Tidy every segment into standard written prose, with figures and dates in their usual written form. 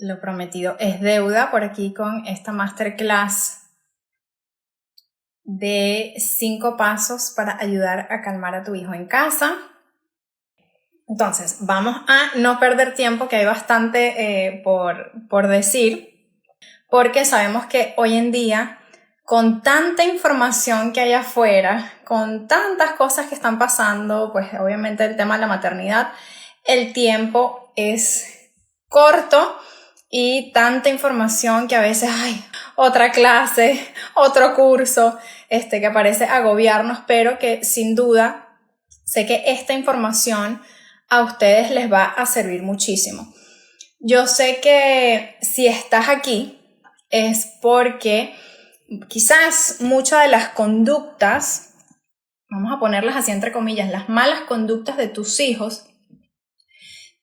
Lo prometido es deuda por aquí con esta masterclass de 5 pasos para ayudar a calmar a tu hijo en casa. Entonces, vamos a no perder tiempo, que hay bastante por decir, porque sabemos que hoy en día, con tanta información que hay afuera, con tantas cosas que están pasando, pues obviamente el tema de la maternidad, el tiempo es corto y tanta información que a veces hay otra clase, otro curso, que parece agobiarnos, pero que sin duda sé que esta información a ustedes les va a servir muchísimo. Yo sé que si estás aquí es porque quizás muchas de las conductas, vamos a ponerlas así entre comillas, las malas conductas de tus hijos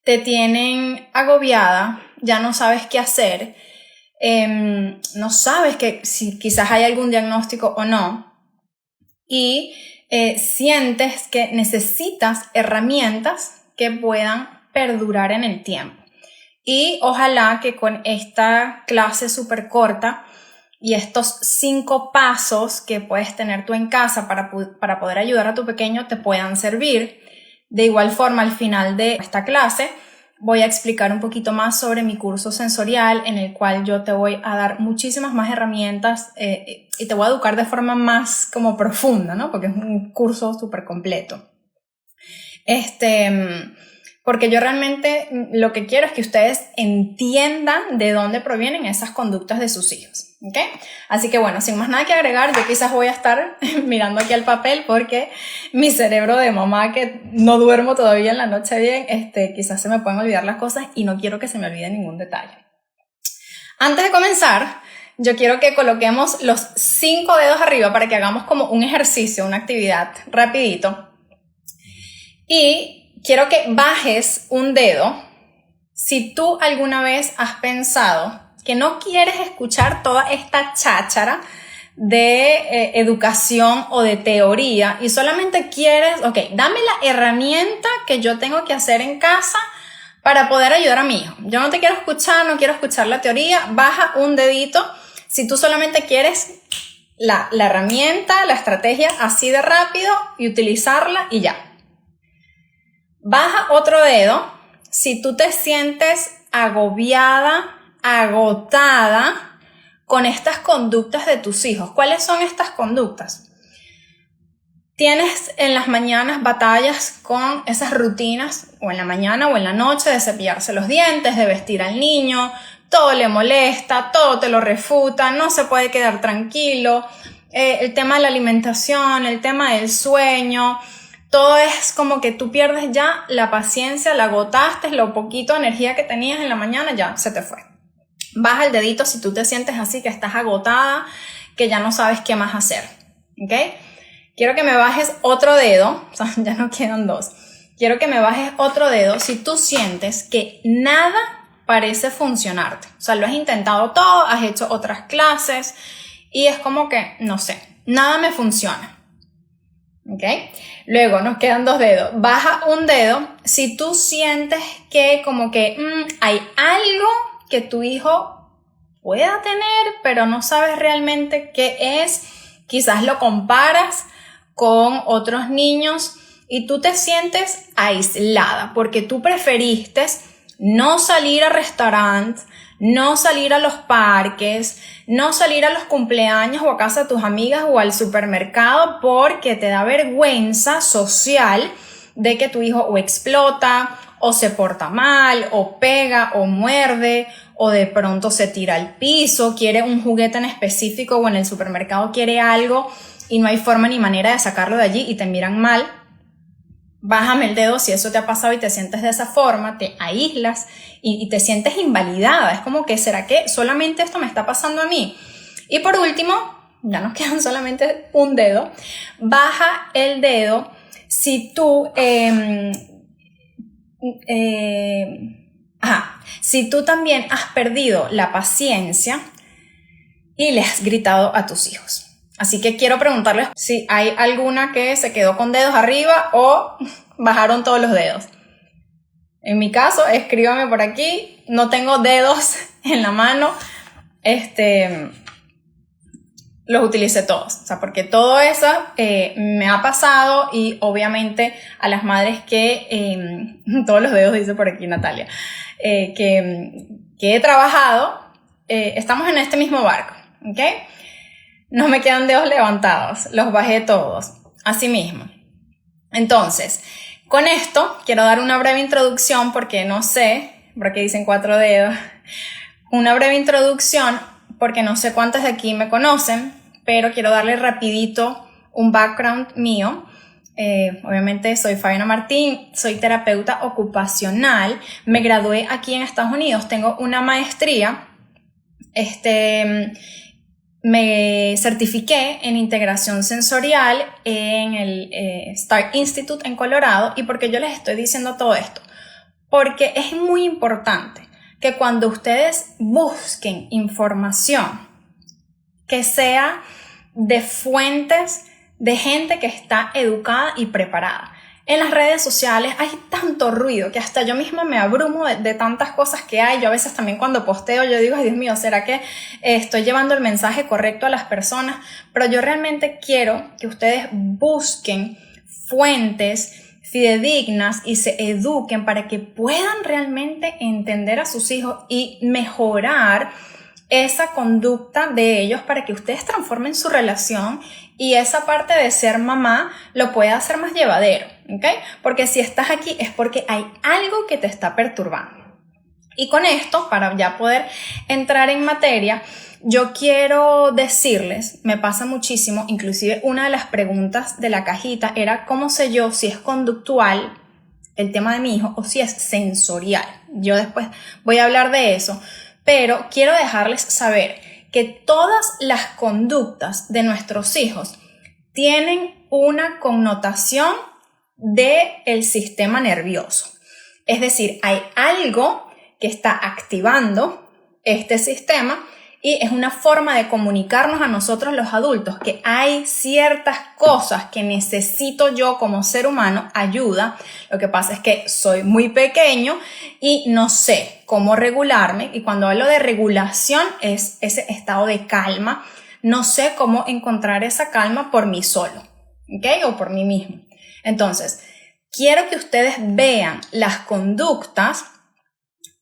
te tienen agobiada, ya no sabes qué hacer, no sabes que si quizás hay algún diagnóstico o no, y sientes que necesitas herramientas que puedan perdurar en el tiempo. Y ojalá que con esta clase súper corta y estos 5 pasos que puedes tener tú en casa para poder ayudar a tu pequeño te puedan servir. De igual forma, al final de esta clase voy a explicar un poquito más sobre mi curso sensorial, en el cual yo te voy a dar muchísimas más herramientas y te voy a educar de forma más como profunda, ¿no? Porque es un curso súper completo. Porque yo realmente lo que quiero es que ustedes entiendan de dónde provienen esas conductas de sus hijos, ¿ok? Así que bueno, sin más nada que agregar, yo quizás voy a estar mirando aquí al papel porque mi cerebro de mamá, que no duermo todavía en la noche bien, quizás se me pueden olvidar las cosas y no quiero que se me olvide ningún detalle. Antes de comenzar, yo quiero que coloquemos los 5 dedos arriba para que hagamos como un ejercicio, una actividad rapidito. Y quiero que bajes un dedo si tú alguna vez has pensado que no quieres escuchar toda esta cháchara de educación o de teoría y solamente quieres, ok, dame la herramienta que yo tengo que hacer en casa para poder ayudar a mi hijo. Yo no te quiero escuchar, no quiero escuchar la teoría, baja un dedito si tú solamente quieres la herramienta, la estrategia así de rápido y utilizarla y ya. Baja otro dedo si tú te sientes agobiada, agotada con estas conductas de tus hijos. ¿Cuáles son estas conductas? Tienes en las mañanas batallas con esas rutinas, o en la mañana o en la noche, de cepillarse los dientes, de vestir al niño, todo le molesta, todo te lo refuta, no se puede quedar tranquilo, el tema de la alimentación, el tema del sueño. Todo es como que tú pierdes ya la paciencia, la agotaste, lo poquito de energía que tenías en la mañana ya se te fue. Baja el dedito si tú te sientes así, que estás agotada, que ya no sabes qué más hacer, ¿ok? Quiero que me bajes otro dedo, o sea, ya no quedan 2. Quiero que me bajes otro dedo si tú sientes que nada parece funcionarte. O sea, lo has intentado todo, has hecho otras clases y es como que, no sé, nada me funciona. ¿Ok? Luego nos quedan 2 dedos. Baja un dedo si tú sientes que como que hay algo que tu hijo pueda tener, pero no sabes realmente qué es. Quizás lo comparas con otros niños y tú te sientes aislada porque tú preferiste no salir a restaurantes, no salir a los parques, no salir a los cumpleaños o a casa de tus amigas o al supermercado porque te da vergüenza social de que tu hijo o explota o se porta mal o pega o muerde o de pronto se tira al piso, quiere un juguete en específico o en el supermercado quiere algo y no hay forma ni manera de sacarlo de allí y te miran mal. Bájame el dedo si eso te ha pasado y te sientes de esa forma, te aíslas y te sientes invalidada. Es como que, ¿será que solamente esto me está pasando a mí? Y por último, ya nos quedan solamente un dedo. Baja el dedo si tú, si tú también has perdido la paciencia y le has gritado a tus hijos. Así que quiero preguntarles si hay alguna que se quedó con dedos arriba o bajaron todos los dedos. En mi caso, escríbame por aquí. No tengo dedos en la mano, los utilicé todos, o sea, porque todo eso me ha pasado, y obviamente a las madres que, todos los dedos dice por aquí Natalia, que he trabajado, estamos en este mismo barco, ¿ok? No me quedan dedos levantados, los bajé todos, así mismo. Entonces, con esto quiero dar una breve introducción, porque no sé, porque dicen 4 dedos, una breve introducción, porque no sé cuántas de aquí me conocen, pero quiero darle rapidito un background mío. Obviamente soy Fabiana Martín, soy terapeuta ocupacional, me gradué aquí en Estados Unidos, tengo una maestría, me certifiqué en integración sensorial en el Star Institute en Colorado. ¿Y por qué yo les estoy diciendo todo esto? Porque es muy importante que cuando ustedes busquen información, que sea de fuentes de gente que está educada y preparada. En las redes sociales hay tanto ruido que hasta yo misma me abrumo de tantas cosas que hay. Yo a veces también cuando posteo yo digo, ay Dios mío, ¿será que estoy llevando el mensaje correcto a las personas? Pero yo realmente quiero que ustedes busquen fuentes fidedignas y se eduquen para que puedan realmente entender a sus hijos y mejorar esa conducta de ellos, para que ustedes transformen su relación y esa parte de ser mamá lo pueda hacer más llevadero, ¿ok? Porque si estás aquí es porque hay algo que te está perturbando. Y con esto, para ya poder entrar en materia, yo quiero decirles, me pasa muchísimo, inclusive una de las preguntas de la cajita era ¿cómo sé yo si es conductual el tema de mi hijo o si es sensorial? Yo después voy a hablar de eso, pero quiero dejarles saber que todas las conductas de nuestros hijos tienen una connotación del sistema nervioso. Es decir, hay algo que está activando este sistema y es una forma de comunicarnos a nosotros los adultos que hay ciertas cosas que necesito yo como ser humano ayuda. Lo que pasa es que soy muy pequeño y no sé cómo regularme, y cuando hablo de regulación es ese estado de calma. No sé cómo encontrar esa calma por mí solo, ¿ok? O por mí mismo. Entonces, quiero que ustedes vean las conductas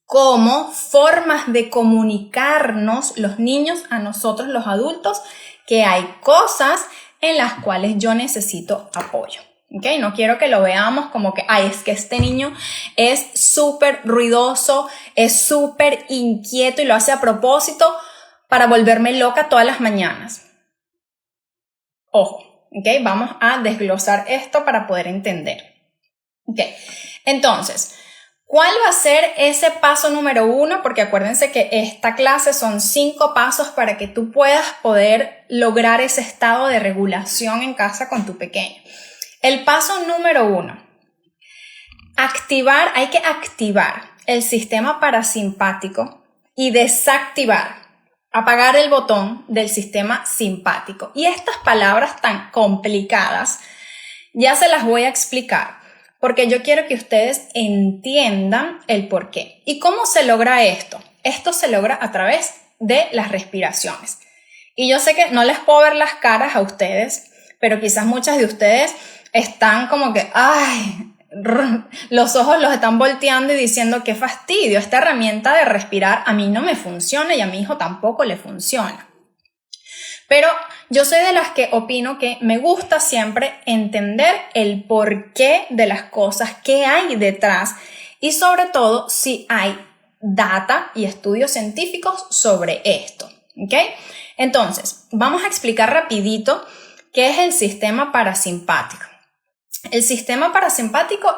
como formas de comunicarnos los niños a nosotros los adultos, que hay cosas en las cuales yo necesito apoyo. ¿Okay? No quiero que lo veamos como que, ay, es que este niño es súper ruidoso, es súper inquieto y lo hace a propósito para volverme loca todas las mañanas. Ojo, ¿okay? Vamos a desglosar esto para poder entender. ¿Okay? Entonces, ¿cuál va a ser ese paso número 1? Porque acuérdense que esta clase son 5 pasos para que tú puedas poder lograr ese estado de regulación en casa con tu pequeño. El paso número 1, hay que activar el sistema parasimpático y desactivar, apagar el botón del sistema simpático. Y estas palabras tan complicadas ya se las voy a explicar, porque yo quiero que ustedes entiendan el por qué. ¿Y cómo se logra esto? Esto se logra a través de las respiraciones. Y yo sé que no les puedo ver las caras a ustedes, pero quizás muchas de ustedes están como que, ay, los ojos los están volteando y diciendo, qué fastidio, esta herramienta de respirar a mí no me funciona y a mi hijo tampoco le funciona. Pero yo soy de las que opino que me gusta siempre entender el porqué de las cosas, qué hay detrás y sobre todo si hay data y estudios científicos sobre esto, ¿ok? Entonces, vamos a explicar rapidito qué es el sistema parasimpático. El sistema parasimpático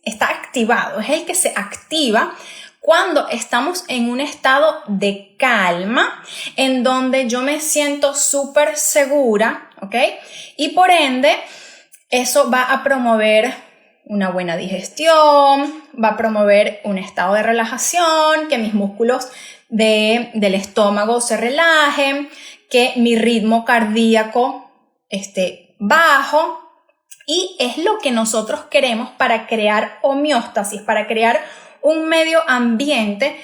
está activado, es el que se activa cuando estamos en un estado de calma, en donde yo me siento súper segura, ¿ok? Y por ende, eso va a promover una buena digestión, va a promover un estado de relajación, que mis músculos del estómago se relajen, que mi ritmo cardíaco esté bajo. Y es lo que nosotros queremos para crear homeostasis, para crear un medio ambiente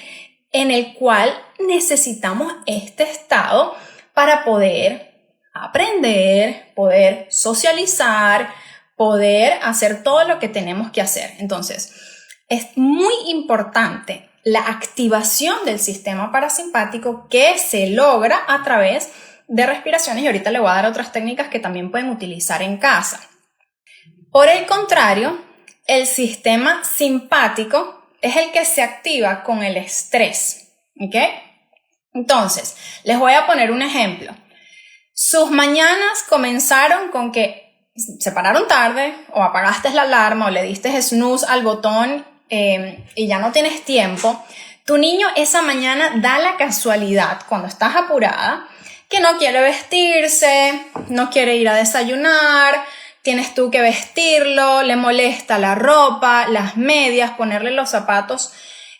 en el cual necesitamos este estado para poder aprender, poder socializar, poder hacer todo lo que tenemos que hacer. Entonces, es muy importante la activación del sistema parasimpático que se logra a través de respiraciones, y ahorita le voy a dar otras técnicas que también pueden utilizar en casa. Por el contrario, el sistema simpático es el que se activa con el estrés, ¿ok? Entonces, les voy a poner un ejemplo. Sus mañanas comenzaron con que se pararon tarde, o apagaste la alarma, o le diste snooze al botón y ya no tienes tiempo. Tu niño esa mañana da la casualidad, cuando estás apurada, que no quiere vestirse, no quiere ir a desayunar, tienes tú que vestirlo, le molesta la ropa, las medias, ponerle los zapatos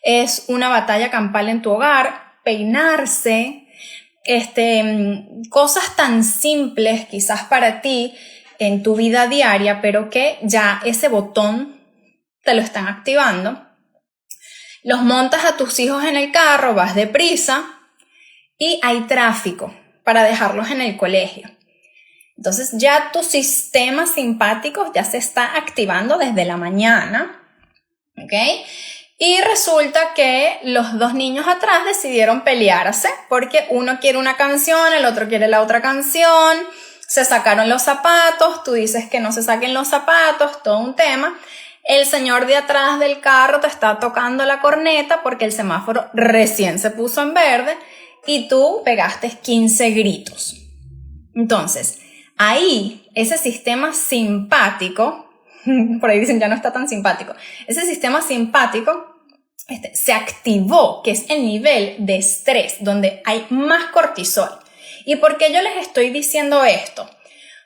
es una batalla campal en tu hogar, peinarse, cosas tan simples quizás para ti en tu vida diaria, pero que ya ese botón te lo están activando. Los montas a tus hijos en el carro, vas deprisa y hay tráfico para dejarlos en el colegio. Entonces ya tu sistema simpático ya se está activando desde la mañana, ¿ok? Y resulta que los dos niños atrás decidieron pelearse porque uno quiere una canción, el otro quiere la otra canción, se sacaron los zapatos, tú dices que no se saquen los zapatos, todo un tema. El señor de atrás del carro te está tocando la corneta porque el semáforo recién se puso en verde y tú pegaste 15 gritos. Entonces, ahí ese sistema simpático, por ahí dicen ya no está tan simpático, ese sistema simpático se activó, que es el nivel de estrés, donde hay más cortisol. ¿Y por qué yo les estoy diciendo esto?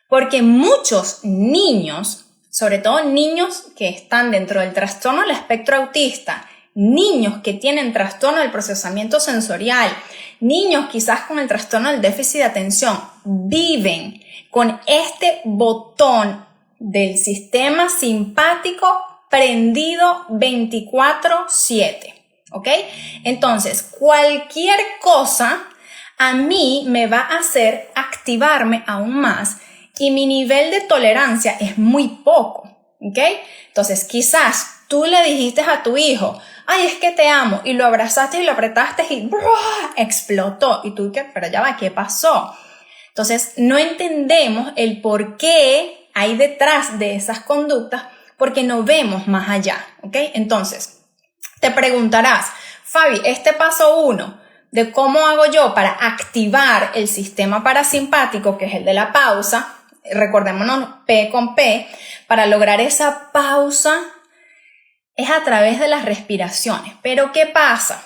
Porque muchos niños, sobre todo niños que están dentro del trastorno del espectro autista, niños que tienen trastorno del procesamiento sensorial, niños quizás con el trastorno del déficit de atención, viven con este botón del sistema simpático prendido 24/7, ¿ok? Entonces, cualquier cosa a mí me va a hacer activarme aún más y mi nivel de tolerancia es muy poco, ¿ok? Entonces, quizás tú le dijiste a tu hijo, ay, es que te amo, y lo abrazaste y lo apretaste y ¡buah! Explotó. Y tú, pero ya va, ¿qué pasó? Entonces, no entendemos el por qué hay detrás de esas conductas porque no vemos más allá, ¿ok? Entonces, te preguntarás, Fabi, paso 1 de cómo hago yo para activar el sistema parasimpático, que es el de la pausa, recordémonos P con P, para lograr esa pausa es a través de las respiraciones. Pero ¿qué pasa?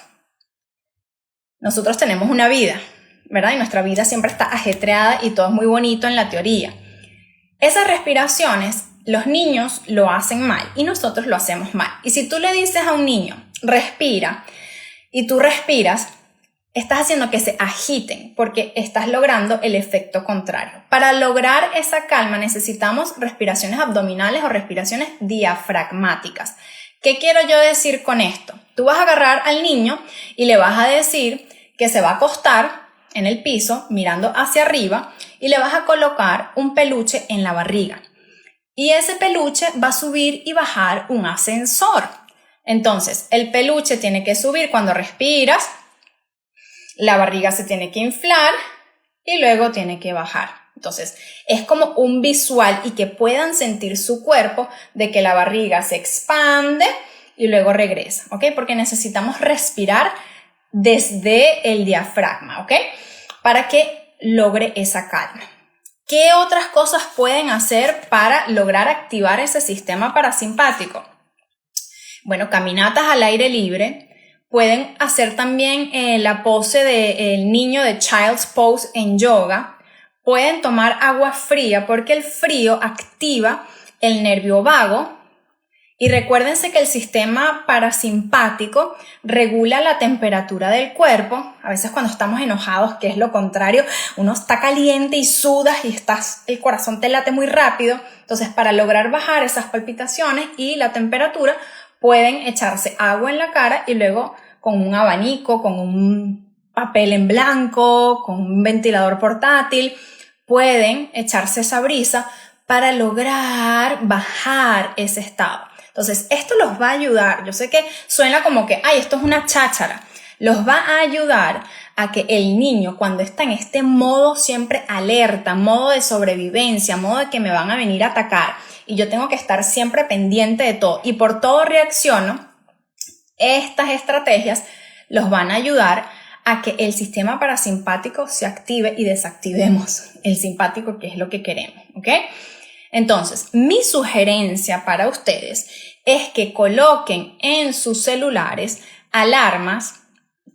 Nosotros tenemos una vida, ¿verdad? Y nuestra vida siempre está ajetreada y todo es muy bonito en la teoría. Esas respiraciones, los niños lo hacen mal y nosotros lo hacemos mal. Y si tú le dices a un niño, respira, y tú respiras, estás haciendo que se agiten porque estás logrando el efecto contrario. Para lograr esa calma necesitamos respiraciones abdominales o respiraciones diafragmáticas. ¿Qué quiero yo decir con esto? Tú vas a agarrar al niño y le vas a decir que se va a acostar en el piso mirando hacia arriba y le vas a colocar un peluche en la barriga. Y ese peluche va a subir y bajar un ascensor. Entonces, el peluche tiene que subir cuando respiras, la barriga se tiene que inflar y luego tiene que bajar. Entonces, es como un visual y que puedan sentir su cuerpo de que la barriga se expande y luego regresa, ¿ok? Porque necesitamos respirar desde el diafragma, ¿ok? Para que logre esa calma. ¿Qué otras cosas pueden hacer para lograr activar ese sistema parasimpático? Bueno, caminatas al aire libre. Pueden hacer también la pose del niño de Child's Pose en yoga. Pueden tomar agua fría porque el frío activa el nervio vago. Y recuérdense que el sistema parasimpático regula la temperatura del cuerpo. A veces cuando estamos enojados, que es lo contrario, uno está caliente y sudas y el corazón te late muy rápido. Entonces, para lograr bajar esas palpitaciones y la temperatura, pueden echarse agua en la cara y luego con un abanico, con un papel en blanco, con un ventilador portátil, pueden echarse esa brisa para lograr bajar ese estado. Entonces, esto los va a ayudar. Yo sé que suena como que, ay, esto es una cháchara. Los va a ayudar a que el niño, cuando está en este modo siempre alerta, modo de sobrevivencia, modo de que me van a venir a atacar y yo tengo que estar siempre pendiente de todo y por todo reacciono, estas estrategias los van a ayudar a que el sistema parasimpático se active y desactivemos el simpático, que es lo que queremos, ¿ok? Entonces, mi sugerencia para ustedes es que coloquen en sus celulares alarmas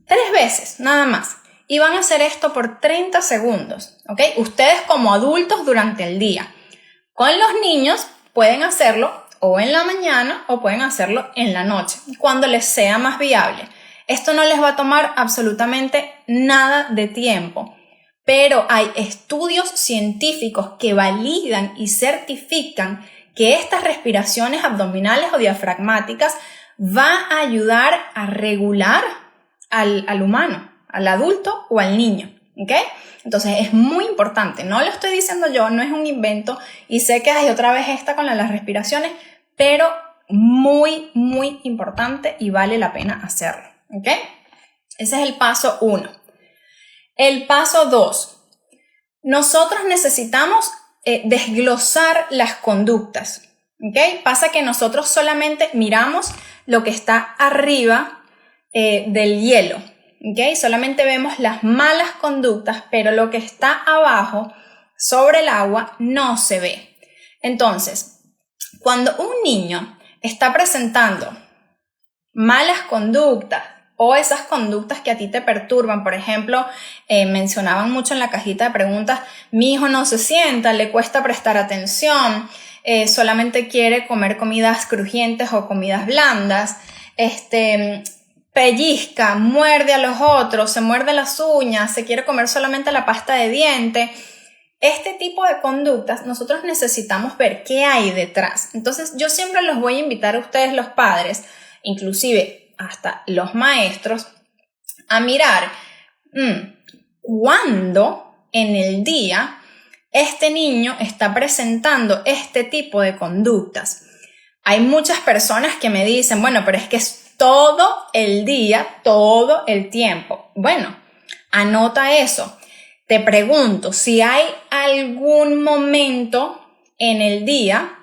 3 veces, nada más. Y van a hacer esto por 30 segundos, ¿ok? Ustedes como adultos durante el día. Con los niños pueden hacerlo o en la mañana o pueden hacerlo en la noche, cuando les sea más viable. Esto no les va a tomar absolutamente nada de tiempo, pero hay estudios científicos que validan y certifican que estas respiraciones abdominales o diafragmáticas van a ayudar a regular al humano, al adulto o al niño, ¿ok? Entonces es muy importante, no lo estoy diciendo yo, no es un invento y sé que hay otra vez esta con las respiraciones, pero muy, muy importante y vale la pena hacerlo, ¿ok? Ese es el paso 1. El paso 2, nosotros necesitamos desglosar las conductas, ¿ok? Pasa que nosotros solamente miramos lo que está arriba del hielo, ¿ok? Solamente vemos las malas conductas, pero lo que está abajo, sobre el agua, no se ve. Entonces, cuando un niño está presentando malas conductas o esas conductas que a ti te perturban, por ejemplo, mencionaban mucho en la cajita de preguntas, mi hijo no se sienta, le cuesta prestar atención, solamente quiere comer comidas crujientes o comidas blandas, pellizca, muerde a los otros, se muerde las uñas, se quiere comer solamente la pasta de diente. Este tipo de conductas nosotros necesitamos ver qué hay detrás. Entonces yo siempre los voy a invitar a ustedes los padres, inclusive hasta los maestros, a mirar cuándo en el día este niño está presentando este tipo de conductas. Hay muchas personas que me dicen, bueno, pero es que es todo el día, todo el tiempo. Bueno, anota eso. Te pregunto si hay algún momento en el día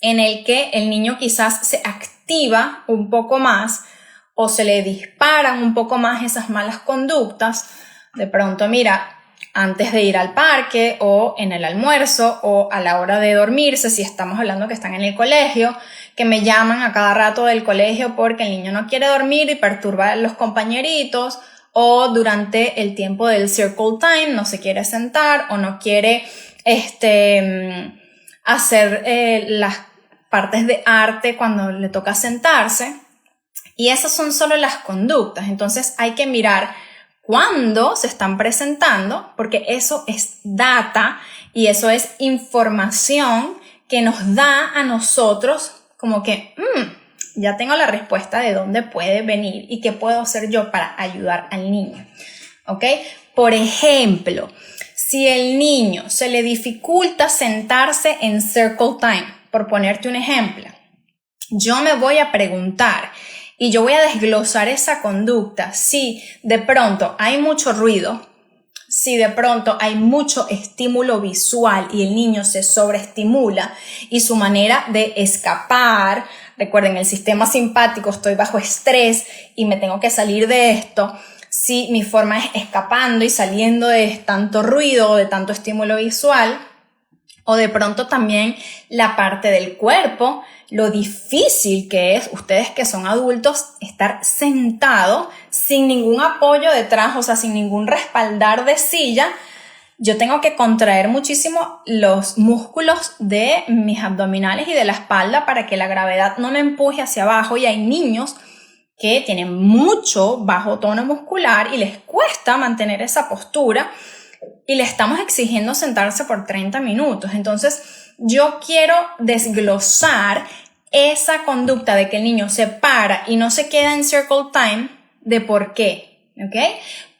en el que el niño quizás se activa un poco más o se le disparan un poco más esas malas conductas. De pronto, mira, antes de ir al parque o en el almuerzo o a la hora de dormirse, si estamos hablando que están en el colegio, que me llaman a cada rato del colegio porque el niño no quiere dormir y perturba a los compañeritos, o durante el tiempo del circle time no se quiere sentar o no quiere hacer las partes de arte cuando le toca sentarse. Y esas son solo las conductas. Entonces hay que mirar cuándo se están presentando, porque eso es data y eso es información que nos da a nosotros como que ya tengo la respuesta de dónde puede venir y qué puedo hacer yo para ayudar al niño, ¿ok? Por ejemplo, si el niño se le dificulta sentarse en circle time, por ponerte un ejemplo, yo me voy a preguntar y yo voy a desglosar esa conducta. Si de pronto hay mucho ruido, si de pronto hay mucho estímulo visual y el niño se sobreestimula y su manera de escapar, recuerden, el sistema simpático, estoy bajo estrés y me tengo que salir de esto. Si mi forma es escapando y saliendo de tanto ruido o de tanto estímulo visual, o de pronto también la parte del cuerpo, lo difícil que es, ustedes que son adultos, estar sentado sin ningún apoyo detrás, o sea, sin ningún respaldar de silla. Yo tengo que contraer muchísimo los músculos de mis abdominales y de la espalda para que la gravedad no me empuje hacia abajo, y hay niños que tienen mucho bajo tono muscular y les cuesta mantener esa postura y le estamos exigiendo sentarse por 30 minutos. Entonces yo quiero desglosar esa conducta de que el niño se para y no se queda en circle time, de por qué, ¿ok?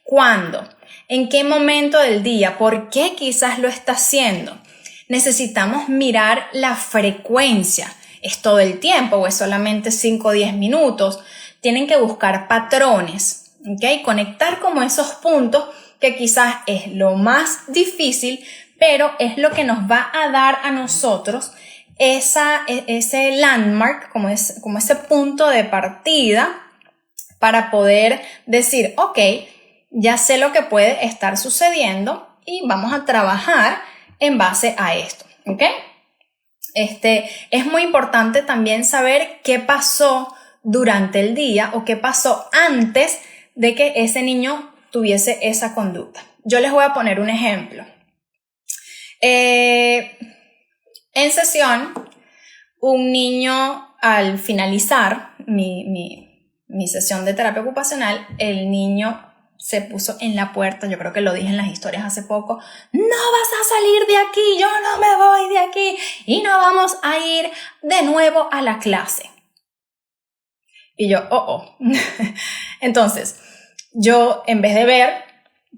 ¿Cuándo? ¿En qué momento del día? ¿Por qué quizás lo está haciendo? Necesitamos mirar la frecuencia. ¿Es todo el tiempo o es solamente 5 o 10 minutos? Tienen que buscar patrones, ¿ok? Conectar como esos puntos que quizás es lo más difícil, pero es lo que nos va a dar a nosotros ese landmark, como ese punto de partida para poder decir, ok, ya sé lo que puede estar sucediendo y vamos a trabajar en base a esto, ¿ok? Es muy importante también saber qué pasó durante el día o qué pasó antes de que ese niño tuviese esa conducta. Yo les voy a poner un ejemplo. En sesión, un niño al finalizar mi sesión de terapia ocupacional, el niño se puso en la puerta, yo creo que lo dije en las historias hace poco, no vas a salir de aquí, yo no me voy de aquí y no vamos a ir de nuevo a la clase. Y yo, Entonces, yo en vez de ver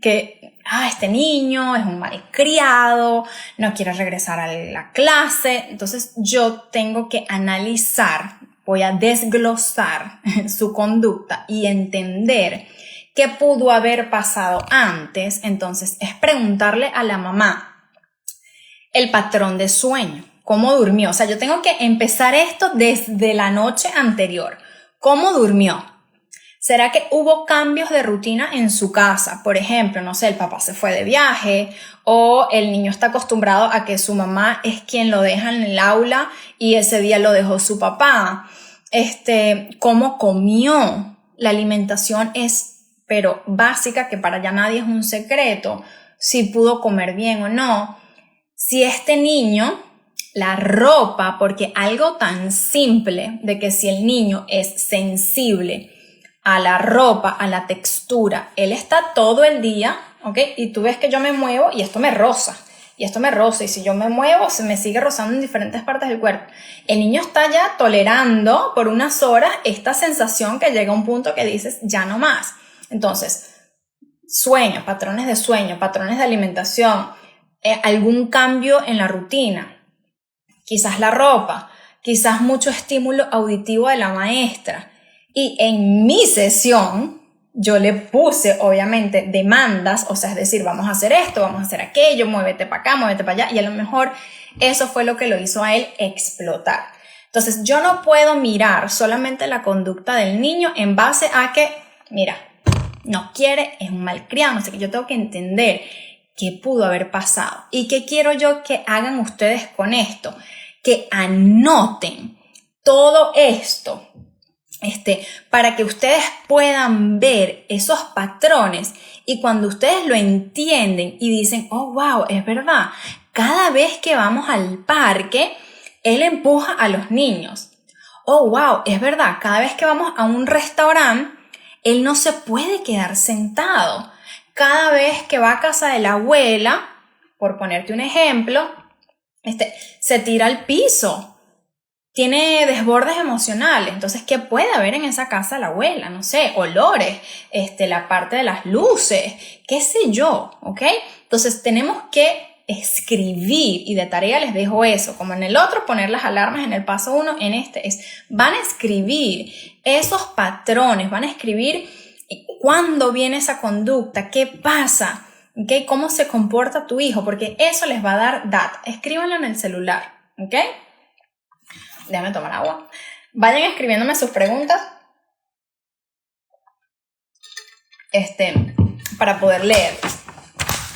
que este niño es un malcriado, no quiere regresar a la clase, entonces yo tengo que analizar, voy a desglosar su conducta y entender qué pudo haber pasado antes. Entonces es preguntarle a la mamá el patrón de sueño, cómo durmió. O sea, yo tengo que empezar esto desde la noche anterior. ¿Cómo durmió? ¿Será que hubo cambios de rutina en su casa? Por ejemplo, no sé, el papá se fue de viaje o el niño está acostumbrado a que su mamá es quien lo deja en el aula y ese día lo dejó su papá. ¿Cómo comió? La alimentación es, pero básica, que para ya nadie es un secreto, si pudo comer bien o no. Si este niño, la ropa, porque algo tan simple de que si el niño es sensible a la ropa, a la textura, él está todo el día, ¿ok? Y tú ves que yo me muevo y esto me roza, y si yo me muevo se me sigue rozando en diferentes partes del cuerpo. El niño está ya tolerando por unas horas esta sensación que llega a un punto que dices, ya no más. Entonces, sueño, patrones de sueño, patrones de alimentación, algún cambio en la rutina, quizás la ropa, quizás mucho estímulo auditivo de la maestra. Y en mi sesión yo le puse obviamente demandas, o sea, es decir, vamos a hacer esto, vamos a hacer aquello, muévete para acá, muévete para allá, y a lo mejor eso fue lo que lo hizo a él explotar. Entonces yo no puedo mirar solamente la conducta del niño en base a que, mira, no quiere, es un malcriado, no sé qué. Yo tengo que entender qué pudo haber pasado y qué quiero yo que hagan ustedes con esto, que anoten todo esto, para que ustedes puedan ver esos patrones, y cuando ustedes lo entienden y dicen, oh wow, es verdad, cada vez que vamos al parque, él empuja a los niños. Oh wow, es verdad, cada vez que vamos a un restaurante, él no se puede quedar sentado. Cada vez que va a casa de la abuela, por ponerte un ejemplo, se tira al piso. Tiene desbordes emocionales. Entonces, ¿qué puede haber en esa casa de la abuela? No sé, olores, la parte de las luces, qué sé yo, ¿ok? Entonces, tenemos que escribir, y de tarea les dejo eso, como en el otro, poner las alarmas en el paso 1, en van a escribir esos patrones, van a escribir cuándo viene esa conducta, qué pasa, ¿ok? Cómo se comporta tu hijo, porque eso les va a dar data. Escríbanlo en el celular, ¿ok? Déjame tomar agua. Vayan escribiéndome sus preguntas para poder leer.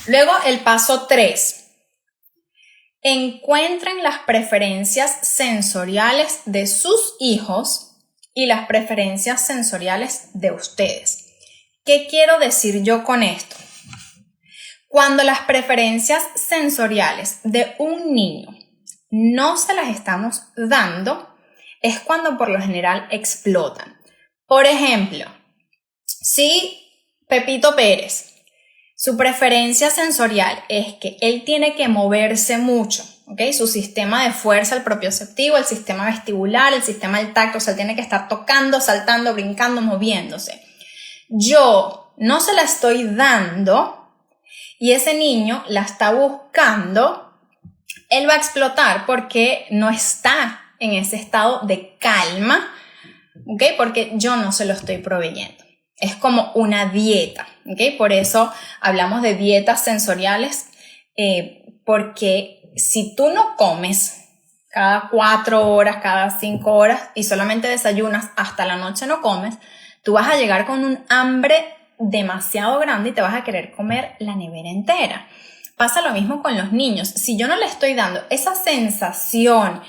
Luego el paso 3. Encuentren las preferencias sensoriales de sus hijos y las preferencias sensoriales de ustedes. ¿Qué quiero decir yo con esto? Cuando las preferencias sensoriales de un niño no se las estamos dando, es cuando por lo general explotan. Por ejemplo, si Pepito Pérez, su preferencia sensorial es que él tiene que moverse mucho, ¿ok? Su sistema de fuerza, el propioceptivo, el sistema vestibular, el sistema del tacto, o sea, él tiene que estar tocando, saltando, brincando, moviéndose. yo no se la estoy dando y ese niño la está buscando, él va a explotar porque no está en ese estado de calma, ¿ok? Porque yo no se lo estoy proveyendo. Es como una dieta, ¿ok? Por eso hablamos de dietas sensoriales, porque si tú no comes cada 4 horas, cada 5 horas y solamente desayunas, hasta la noche no comes, tú vas a llegar con un hambre demasiado grande y te vas a querer comer la nevera entera. Pasa lo mismo con los niños. Si yo no le estoy dando esa sensación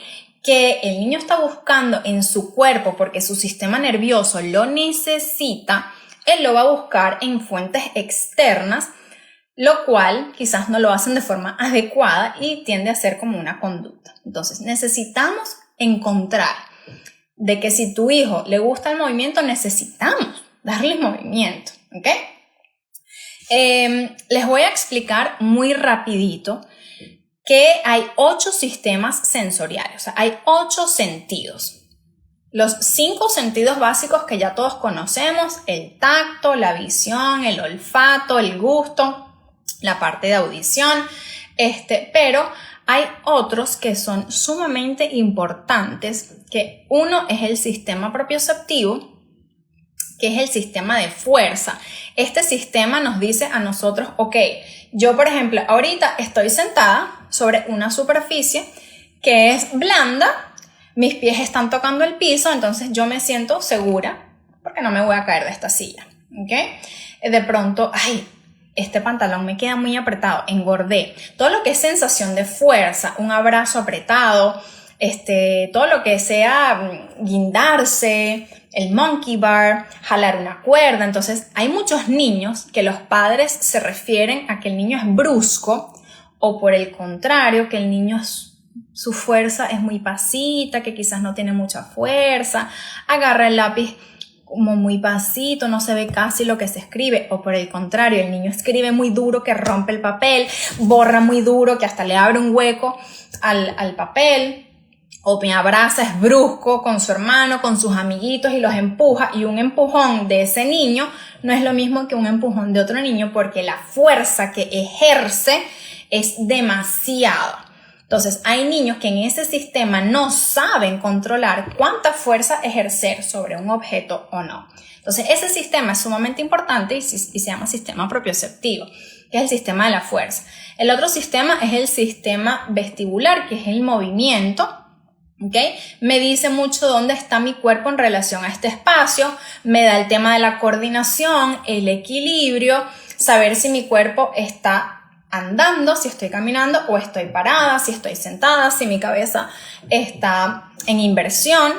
que el niño está buscando en su cuerpo porque su sistema nervioso lo necesita, él lo va a buscar en fuentes externas, lo cual quizás no lo hacen de forma adecuada y tiende a ser como una conducta. Entonces necesitamos encontrar de que si tu hijo le gusta el movimiento, necesitamos darle movimiento, ¿ok? Les voy a explicar muy rapidito que hay 8 sistemas sensoriales, o sea, hay 8 sentidos. Los 5 sentidos básicos que ya todos conocemos: el tacto, la visión, el olfato, el gusto, la parte de audición, pero hay otros que son sumamente importantes, que uno es el sistema propioceptivo, que es el sistema de fuerza. Este sistema nos dice a nosotros, ok, yo por ejemplo ahorita estoy sentada sobre una superficie que es blanda, mis pies están tocando el piso, entonces yo me siento segura porque no me voy a caer de esta silla, ¿ok? De pronto, ay, este pantalón me queda muy apretado, engordé. Todo lo que es sensación de fuerza, un abrazo apretado, todo lo que sea guindarse, el monkey bar, jalar una cuerda. Entonces hay muchos niños que los padres se refieren a que el niño es brusco, o por el contrario, que el niño su fuerza es muy pasita, que quizás no tiene mucha fuerza, agarra el lápiz como muy pasito, no se ve casi lo que se escribe, o por el contrario, el niño escribe muy duro que rompe el papel, borra muy duro que hasta le abre un hueco al papel, o me abraza, es brusco con su hermano, con sus amiguitos y los empuja, y un empujón de ese niño no es lo mismo que un empujón de otro niño porque la fuerza que ejerce es demasiada. Entonces hay niños que en ese sistema no saben controlar cuánta fuerza ejercer sobre un objeto o no. Entonces ese sistema es sumamente importante y se llama sistema propioceptivo, que es el sistema de la fuerza. El otro sistema es el sistema vestibular, que es el movimiento. ¿Okay? Me dice mucho dónde está mi cuerpo en relación a este espacio, me da el tema de la coordinación, el equilibrio, saber si mi cuerpo está andando, si estoy caminando o estoy parada, si estoy sentada, si mi cabeza está en inversión.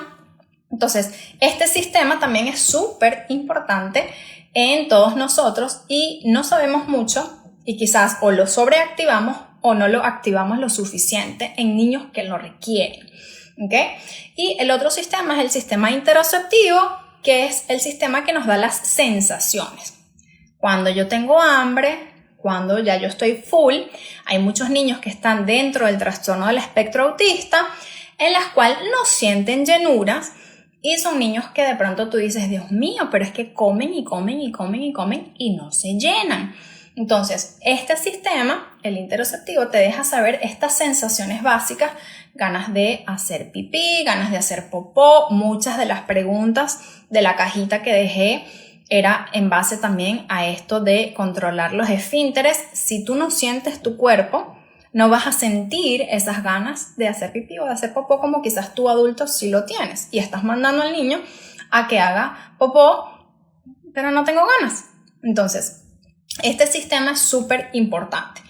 Entonces, este sistema también es súper importante en todos nosotros y no sabemos mucho y quizás o lo sobreactivamos o no lo activamos lo suficiente en niños que lo requieren. ¿Okay? Y el otro sistema es el sistema interoceptivo, que es el sistema que nos da las sensaciones. Cuando yo tengo hambre, cuando ya yo estoy full, hay muchos niños que están dentro del trastorno del espectro autista, en las cuales no sienten llenuras, y son niños que de pronto tú dices, Dios mío, pero es que comen y comen y comen y comen y no se llenan. Entonces, este sistema, el interoceptivo, te deja saber estas sensaciones básicas, ganas de hacer pipí, ganas de hacer popó. Muchas de las preguntas de la cajita que dejé era en base también a esto de controlar los esfínteres. Si tú no sientes tu cuerpo, no vas a sentir esas ganas de hacer pipí o de hacer popó como quizás tú adulto sí lo tienes y estás mandando al niño a que haga popó, pero no tengo ganas. Entonces, este sistema es súper importante.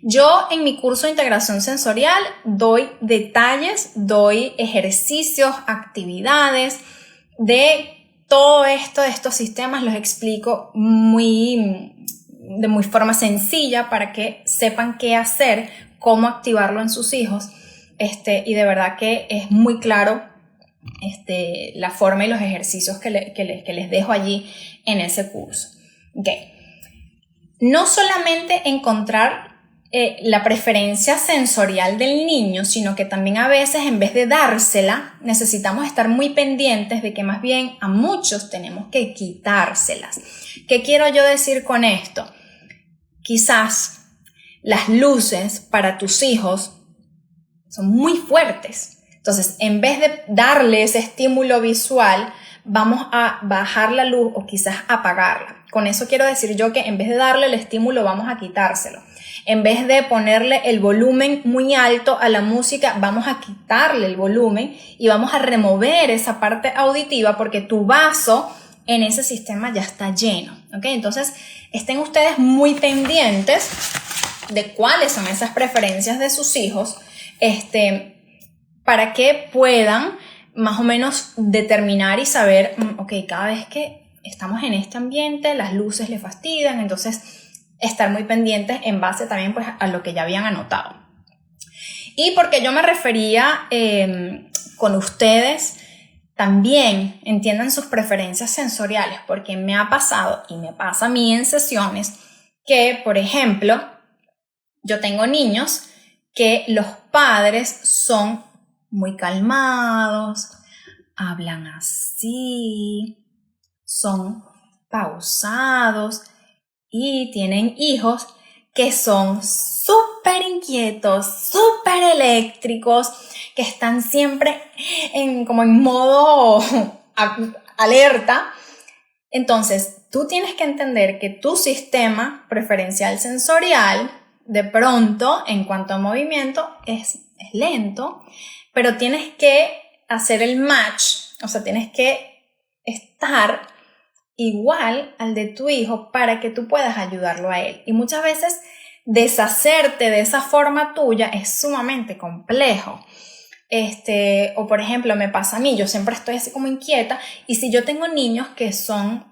Yo en mi curso de integración sensorial doy detalles, doy ejercicios, actividades de todo esto, de estos sistemas, los explico de muy forma sencilla para que sepan qué hacer, cómo activarlo en sus hijos, y de verdad que es muy claro la forma y los ejercicios que les dejo allí en ese curso. Okay. No solamente encontrar la preferencia sensorial del niño, sino que también a veces en vez de dársela, necesitamos estar muy pendientes de que más bien a muchos tenemos que quitárselas. ¿Qué quiero yo decir con esto? Quizás las luces para tus hijos son muy fuertes. Entonces, en vez de darle ese estímulo visual, vamos a bajar la luz o quizás apagarla. Con eso quiero decir yo que en vez de darle el estímulo, vamos a quitárselo. En vez de ponerle el volumen muy alto a la música, vamos a quitarle el volumen y vamos a remover esa parte auditiva porque tu vaso en ese sistema ya está lleno. ¿Ok? Entonces, estén ustedes muy pendientes de cuáles son esas preferencias de sus hijos, para que puedan más o menos determinar y saber, ok, cada vez que estamos en este ambiente, las luces le fastidian, entonces estar muy pendientes en base también pues, a lo que ya habían anotado. Y porque yo me refería con ustedes, también entiendan sus preferencias sensoriales, porque me ha pasado y me pasa a mí en sesiones que, por ejemplo, yo tengo niños que los padres son muy calmados, hablan así, son pausados y tienen hijos que son súper inquietos, súper eléctricos, que están siempre como en modo alerta. Entonces, tú tienes que entender que tu sistema preferencial sensorial, de pronto, en cuanto a movimiento, es lento, pero tienes que hacer el match, o sea, tienes que estar igual al de tu hijo para que tú puedas ayudarlo a él. Y muchas veces deshacerte de esa forma tuya es sumamente complejo. O por ejemplo, me pasa a mí, yo siempre estoy así como inquieta, y si yo tengo niños que son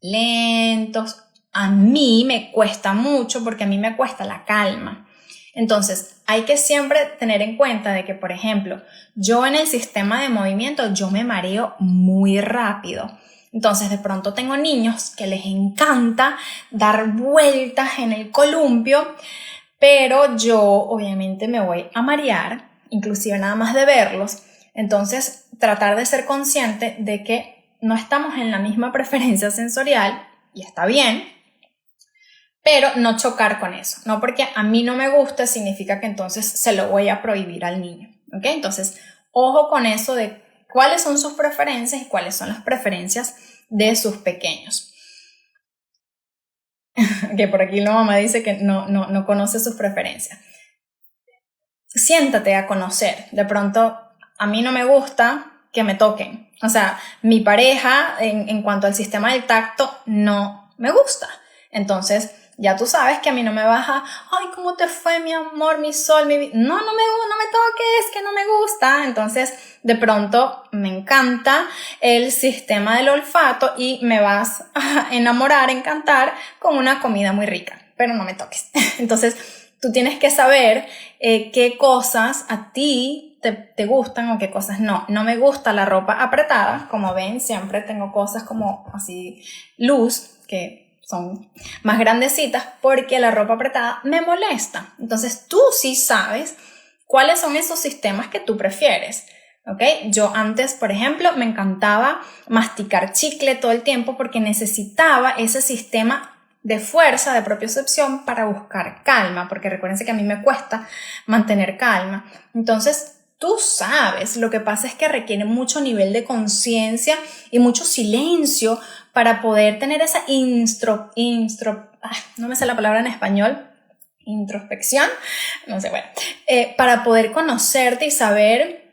lentos, a mí me cuesta mucho porque a mí me cuesta la calma. Entonces, hay que siempre tener en cuenta de que, por ejemplo, yo en el sistema de movimiento, yo me mareo muy rápido. Entonces, de pronto tengo niños que les encanta dar vueltas en el columpio, pero yo obviamente me voy a marear, inclusive nada más de verlos. Entonces, tratar de ser consciente de que no estamos en la misma preferencia sensorial, y está bien, pero no chocar con eso. No porque a mí no me gusta significa que entonces se lo voy a prohibir al niño. ¿Ok? Entonces, ojo con eso de cuáles son sus preferencias y cuáles son las preferencias de sus pequeños. Que por aquí la mamá dice que no conoce sus preferencias. Siéntate a conocer. De pronto, a mí no me gusta que me toquen. O sea, mi pareja, en cuanto al sistema del tacto, no me gusta. Entonces, ya tú sabes que a mí no me vas a, ay, ¿cómo te fue, mi amor, mi sol, mi vida? No me toques, que no me gusta. Entonces, de pronto, me encanta el sistema del olfato y me vas a enamorar, encantar con una comida muy rica, pero no me toques. Entonces, tú tienes que saber qué cosas a ti te gustan o qué cosas no. No me gusta la ropa apretada, como ven, siempre tengo cosas como así, luz, que son más grandecitas, porque la ropa apretada me molesta. Entonces tú sí sabes cuáles son esos sistemas que tú prefieres. ¿Okay? Yo antes, por ejemplo, me encantaba masticar chicle todo el tiempo porque necesitaba ese sistema de fuerza, de propiocepción para buscar calma, porque recuérdense que a mí me cuesta mantener calma. Entonces, tú sabes, lo que pasa es que requiere mucho nivel de conciencia y mucho silencio para poder tener esa no me sé la palabra en español, introspección, no sé, bueno, para poder conocerte y saber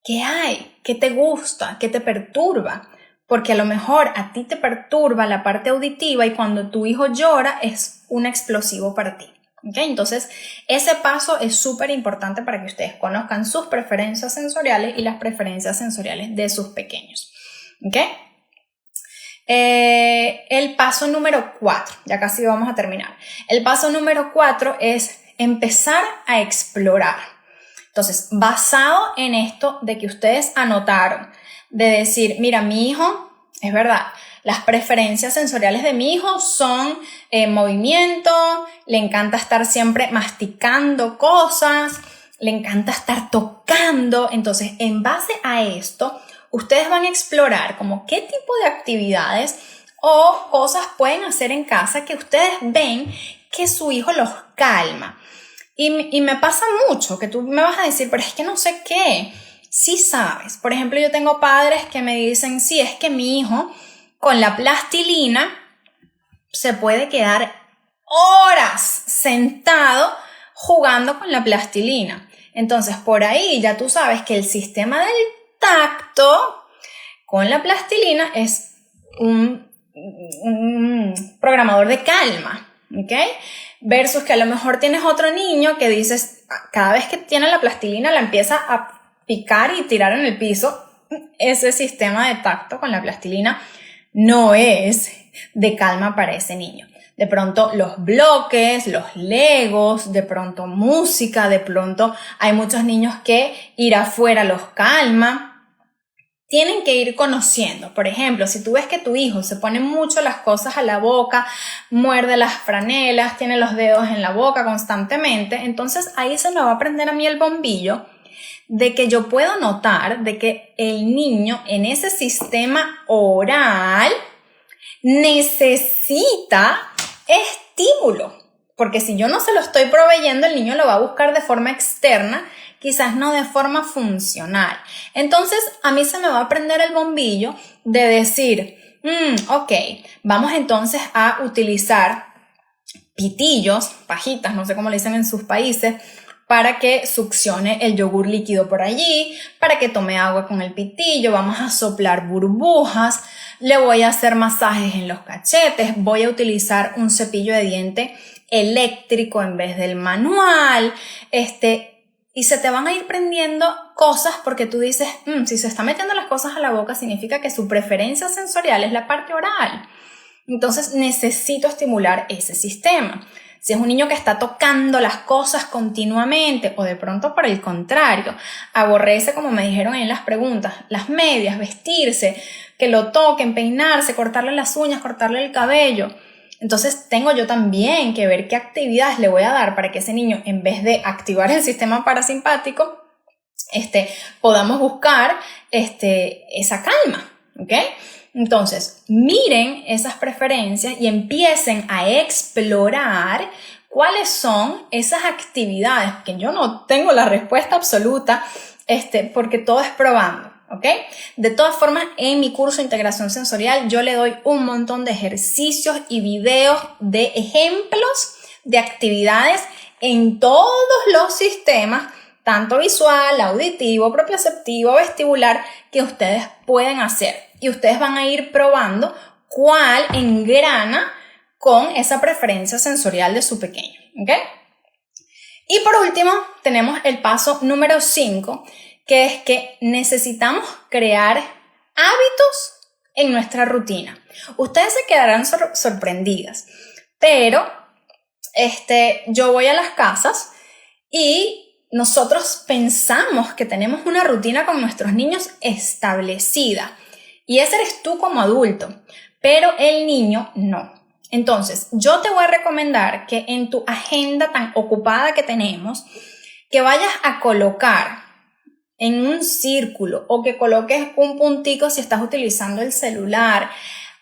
qué hay, qué te gusta, qué te perturba, porque a lo mejor a ti te perturba la parte auditiva y cuando tu hijo llora es un explosivo para ti. ¿Okay? Entonces, ese paso es súper importante para que ustedes conozcan sus preferencias sensoriales y las preferencias sensoriales de sus pequeños. ¿Okay? El paso número 4, ya casi vamos a terminar. El paso número 4 es empezar a explorar. Entonces, basado en esto de que ustedes anotaron, de decir, mira, mi hijo, es verdad, Las preferencias sensoriales de mi hijo son movimiento, le encanta estar siempre masticando cosas, le encanta estar tocando. Entonces, en base a esto, ustedes van a explorar como qué tipo de actividades o cosas pueden hacer en casa que ustedes ven que su hijo los calma. Y me pasa mucho que tú me vas a decir, pero es que no sé qué. Sí sabes. Por ejemplo, yo tengo padres que me dicen, sí, es que mi hijo con la plastilina se puede quedar horas sentado jugando con la plastilina. Entonces, por ahí ya tú sabes que el sistema del tacto con la plastilina es un programador de calma, ¿ok? Versus que a lo mejor tienes otro niño que dices, cada vez que tiene la plastilina la empieza a picar y tirar en el piso. Ese sistema de tacto con la plastilina no es de calma para ese niño. De pronto los bloques, los legos, de pronto música, de pronto hay muchos niños que ir afuera los calma. Tienen que ir conociendo. Por ejemplo, si tú ves que tu hijo se pone mucho las cosas a la boca, muerde las franelas, tiene los dedos en la boca constantemente, entonces ahí se me va a prender a mí el bombillo de que yo puedo notar de que el niño en ese sistema oral necesita estímulo, porque si yo no se lo estoy proveyendo, el niño lo va a buscar de forma externa, quizás no de forma funcional. Entonces a mí se me va a prender el bombillo de decir, ok, vamos entonces a utilizar pitillos, pajitas, no sé cómo le dicen en sus países, para que succione el yogur líquido por allí, para que tome agua con el pitillo, vamos a soplar burbujas, le voy a hacer masajes en los cachetes, voy a utilizar un cepillo de diente eléctrico en vez del manual, y se te van a ir prendiendo cosas porque tú dices, si se está metiendo las cosas a la boca significa que su preferencia sensorial es la parte oral. Entonces necesito estimular ese sistema. Si es un niño que está tocando las cosas continuamente o de pronto por el contrario, aborrece, como me dijeron en las preguntas, las medias, vestirse, que lo toquen, peinarse, cortarle las uñas, cortarle el cabello. Entonces tengo yo también que ver qué actividades le voy a dar para que ese niño, en vez de activar el sistema parasimpático, podamos buscar esa calma, ¿ok? Entonces, miren esas preferencias y empiecen a explorar cuáles son esas actividades, que yo no tengo la respuesta absoluta, porque todo es probando, ¿ok? De todas formas, en mi curso de integración sensorial, yo le doy un montón de ejercicios y videos de ejemplos de actividades en todos los sistemas, tanto visual, auditivo, propioceptivo, vestibular, que ustedes pueden hacer. Y ustedes van a ir probando cuál engrana con esa preferencia sensorial de su pequeño, ¿ok? Y por último, tenemos el paso número 5, que es que necesitamos crear hábitos en nuestra rutina. Ustedes se quedarán sorprendidas, pero yo voy a las casas y nosotros pensamos que tenemos una rutina con nuestros niños establecida. Y ese eres tú como adulto, pero el niño no. Entonces, yo te voy a recomendar que en tu agenda tan ocupada que tenemos, que vayas a colocar en un círculo o que coloques un puntico si estás utilizando el celular,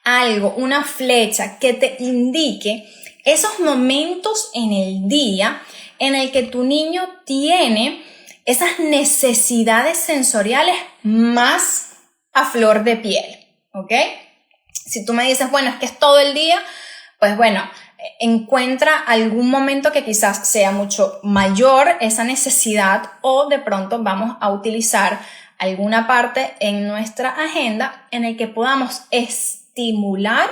algo, una flecha que te indique esos momentos en el día en el que tu niño tiene esas necesidades sensoriales más a flor de piel, ¿ok? Si tú me dices, bueno, es que es todo el día, pues bueno, encuentra algún momento que quizás sea mucho mayor esa necesidad o de pronto vamos a utilizar alguna parte en nuestra agenda en el que podamos estimular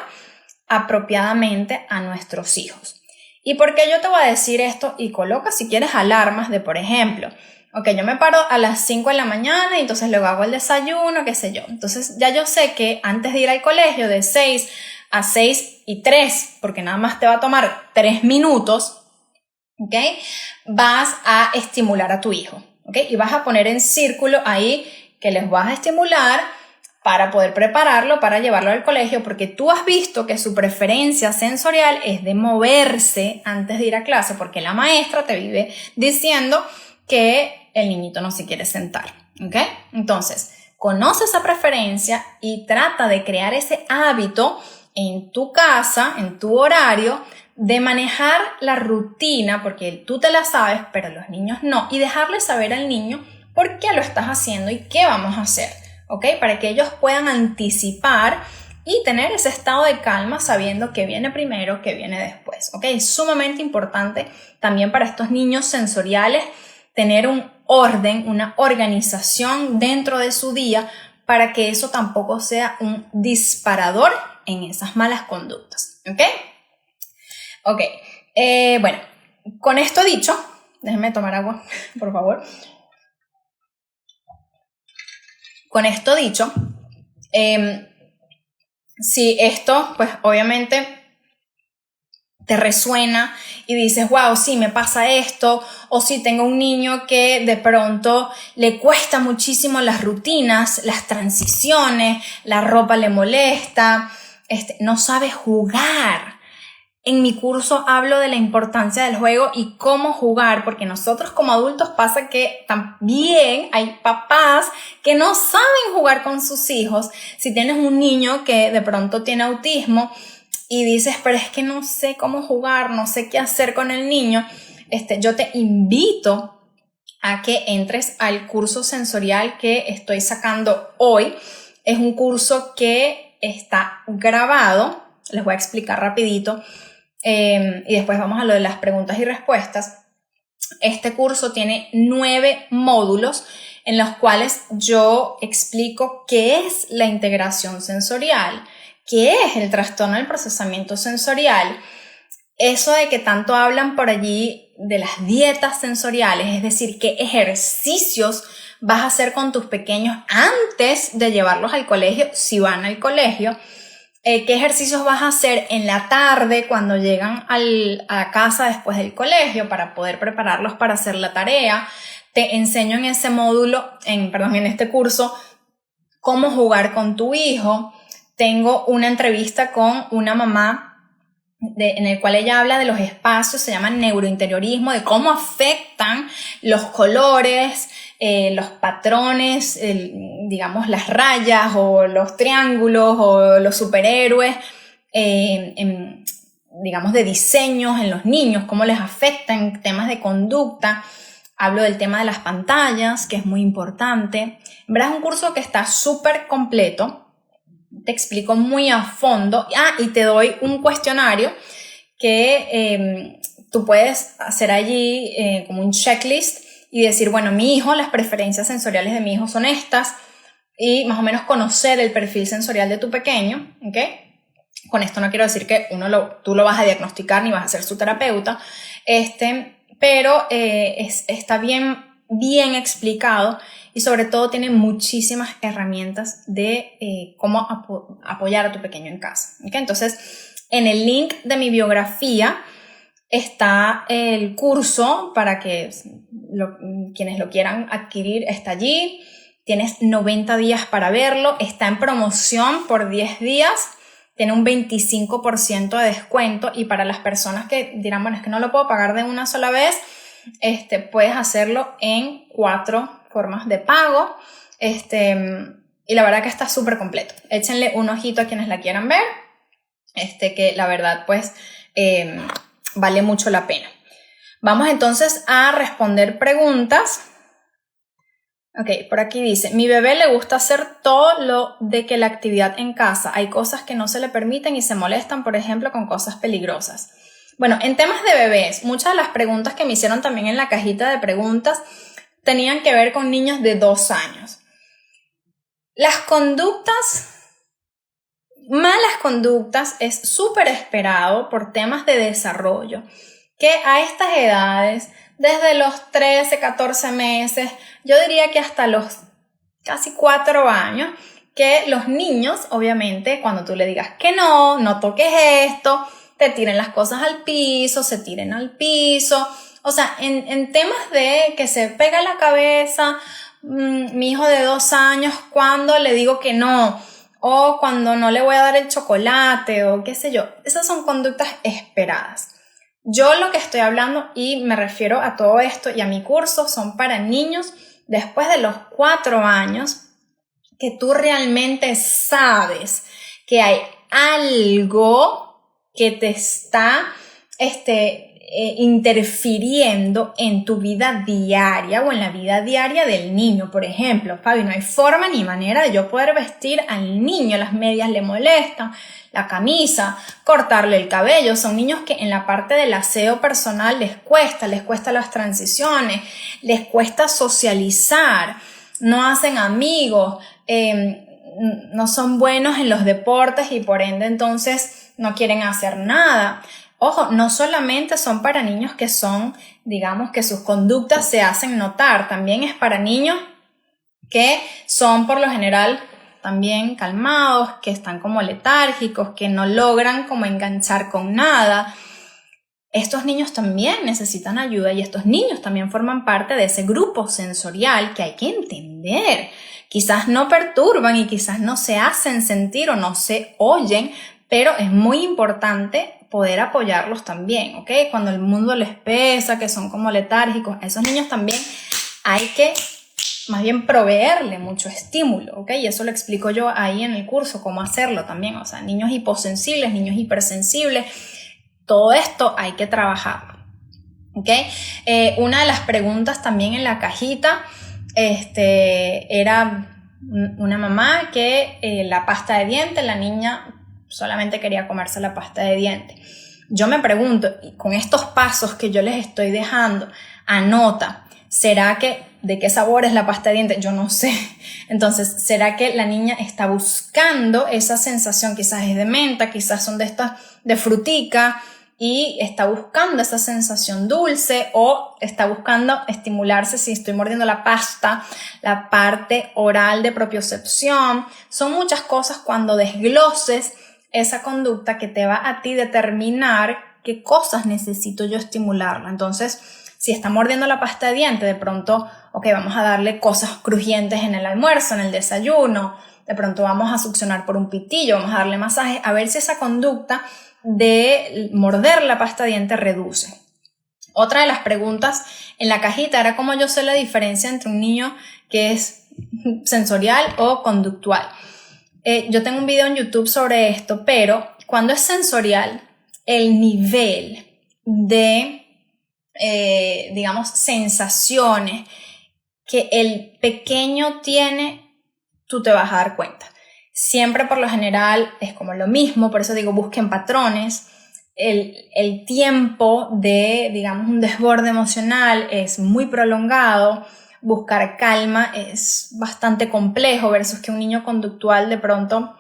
apropiadamente a nuestros hijos. ¿Y por qué yo te voy a decir esto? Y coloca si quieres alarmas de, por ejemplo, ok, yo me paro a las 5 de la mañana y entonces luego hago el desayuno, qué sé yo. Entonces ya yo sé que antes de ir al colegio de 6 a 6:03, porque nada más te va a tomar 3 minutos, ok, vas a estimular a tu hijo, ok, y vas a poner en círculo ahí que les vas a estimular para poder prepararlo, para llevarlo al colegio, porque tú has visto que su preferencia sensorial es de moverse antes de ir a clase, porque la maestra te vive diciendo que el niñito no se quiere sentar, ¿ok? Entonces, conoce esa preferencia y trata de crear ese hábito en tu casa, en tu horario, de manejar la rutina, porque tú te la sabes, pero los niños no, y dejarle saber al niño por qué lo estás haciendo y qué vamos a hacer, ¿ok? Para que ellos puedan anticipar y tener ese estado de calma sabiendo qué viene primero, qué viene después, ¿ok? Es sumamente importante también para estos niños sensoriales tener un orden, una organización dentro de su día para que eso tampoco sea un disparador en esas malas conductas, ¿ok? Ok, bueno, con esto dicho, déjenme tomar agua, por favor. Con esto dicho, si esto, pues obviamente te resuena y dices, wow, sí, me pasa esto, o si tengo un niño que de pronto le cuesta muchísimo las rutinas, las transiciones, la ropa le molesta, no sabe jugar. En mi curso hablo de la importancia del juego y cómo jugar, porque nosotros como adultos pasa que también hay papás que no saben jugar con sus hijos. Si tienes un niño que de pronto tiene autismo y dices, pero es que no sé cómo jugar, no sé qué hacer con el niño, yo te invito a que entres al curso sensorial que estoy sacando hoy. Es un curso que está grabado, les voy a explicar rapidito. Y después vamos a lo de las preguntas y respuestas. Este curso tiene 9 módulos en los cuales yo explico qué es la integración sensorial, qué es el trastorno del procesamiento sensorial, eso de que tanto hablan por allí de las dietas sensoriales, es decir, qué ejercicios vas a hacer con tus pequeños antes de llevarlos al colegio, si van al colegio. ¿Qué ejercicios vas a hacer en la tarde cuando llegan a casa después del colegio para poder prepararlos para hacer la tarea? Te enseño en ese módulo, en este curso, cómo jugar con tu hijo. Tengo una entrevista con una mamá en el cual ella habla de los espacios, se llama neurointeriorismo, de cómo afectan los colores, los patrones, digamos las rayas o los triángulos o los superhéroes, digamos de diseños en los niños, cómo les afectan temas de conducta. Hablo del tema de las pantallas, que es muy importante. En verdad es un curso que está súper completo. Te explico muy a fondo. Y te doy un cuestionario que tú puedes hacer allí como un checklist y decir, bueno, mi hijo, las preferencias sensoriales de mi hijo son estas, y más o menos conocer el perfil sensorial de tu pequeño, ¿ok? Con esto no quiero decir que tú lo vas a diagnosticar ni vas a ser su terapeuta, pero está bien explicado y sobre todo tiene muchísimas herramientas de cómo apoyar a tu pequeño en casa, ¿ok? Entonces, en el link de mi biografía está el curso para que quienes lo quieran adquirir, está allí. Tienes 90 días para verlo. Está en promoción por 10 días. Tiene un 25% de descuento. Y para las personas que dirán, bueno, es que no lo puedo pagar de una sola vez, puedes hacerlo en 4 formas de pago. Y la verdad que está súper completo. Échenle un ojito a quienes la quieran ver. Que la verdad, pues, vale mucho la pena. Vamos entonces a responder preguntas. Ok, por aquí dice, mi bebé le gusta hacer todo lo de que la actividad en casa. Hay cosas que no se le permiten y se molestan, por ejemplo, con cosas peligrosas. Bueno, en temas de bebés, muchas de las preguntas que me hicieron también en la cajita de preguntas tenían que ver con niños de 2 años. Las conductas, malas conductas, es súper esperado por temas de desarrollo, que a estas edades, desde los 13, 14 meses, yo diría que hasta los casi 4 años, que los niños, obviamente, cuando tú le digas que no toques esto, te tiren las cosas al piso, se tiren al piso. O sea, en temas de que se pega la cabeza mi hijo de 2 años cuando le digo que no, o cuando no le voy a dar el chocolate, o qué sé yo. Esas son conductas esperadas. Yo lo que estoy hablando, y me refiero a todo esto y a mi curso, son para niños después de los 4 años, que tú realmente sabes que hay algo que te está interfiriendo en tu vida diaria o en la vida diaria del niño. Por ejemplo, Fabi, no hay forma ni manera de yo poder vestir al niño, las medias le molestan, la camisa, cortarle el cabello. Son niños que en la parte del aseo personal les cuesta las transiciones, les cuesta socializar, no hacen amigos, no son buenos en los deportes y por ende entonces no quieren hacer nada. Ojo, no solamente son para niños que son, digamos, que sus conductas se hacen notar, también es para niños que son por lo general también calmados, que están como letárgicos, que no logran como enganchar con nada. Estos niños también necesitan ayuda y estos niños también forman parte de ese grupo sensorial que hay que entender. Quizás no perturban y quizás no se hacen sentir o no se oyen, pero es muy importante poder apoyarlos también, ¿ok? Cuando el mundo les pesa, que son como letárgicos, a esos niños también hay que más bien proveerle mucho estímulo, ¿ok? Y eso lo explico yo ahí en el curso, cómo hacerlo también, o sea, niños hiposensibles, niños hipersensibles, todo esto hay que trabajarlo, ¿ok? Una de las preguntas también en la cajita era una mamá que la pasta de dientes, la niña solamente quería comerse la pasta de dientes. Yo me pregunto, con estos pasos que yo les estoy dejando, anota, ¿será que de qué sabor es la pasta de dientes? Yo no sé. Entonces, ¿será que la niña está buscando esa sensación? Quizás es de menta, quizás son de estas de frutica y está buscando esa sensación dulce o está buscando estimularse si estoy mordiendo la pasta, la parte oral de propiocepción. Son muchas cosas cuando desgloses esa conducta que te va a ti determinar qué cosas necesito yo estimularla. Entonces, si está mordiendo la pasta de dientes, de pronto, ok, vamos a darle cosas crujientes en el almuerzo, en el desayuno, de pronto vamos a succionar por un pitillo, vamos a darle masaje, a ver si esa conducta de morder la pasta de dientes reduce. Otra de las preguntas en la cajita era cómo yo sé la diferencia entre un niño que es sensorial o conductual. Yo tengo un video en YouTube sobre esto, pero cuando es sensorial, el nivel de, digamos, sensaciones que el pequeño tiene, tú te vas a dar cuenta. Siempre por lo general es como lo mismo, por eso digo busquen patrones. El tiempo de, digamos, un desborde emocional es muy prolongado. Buscar calma es bastante complejo versus que un niño conductual de pronto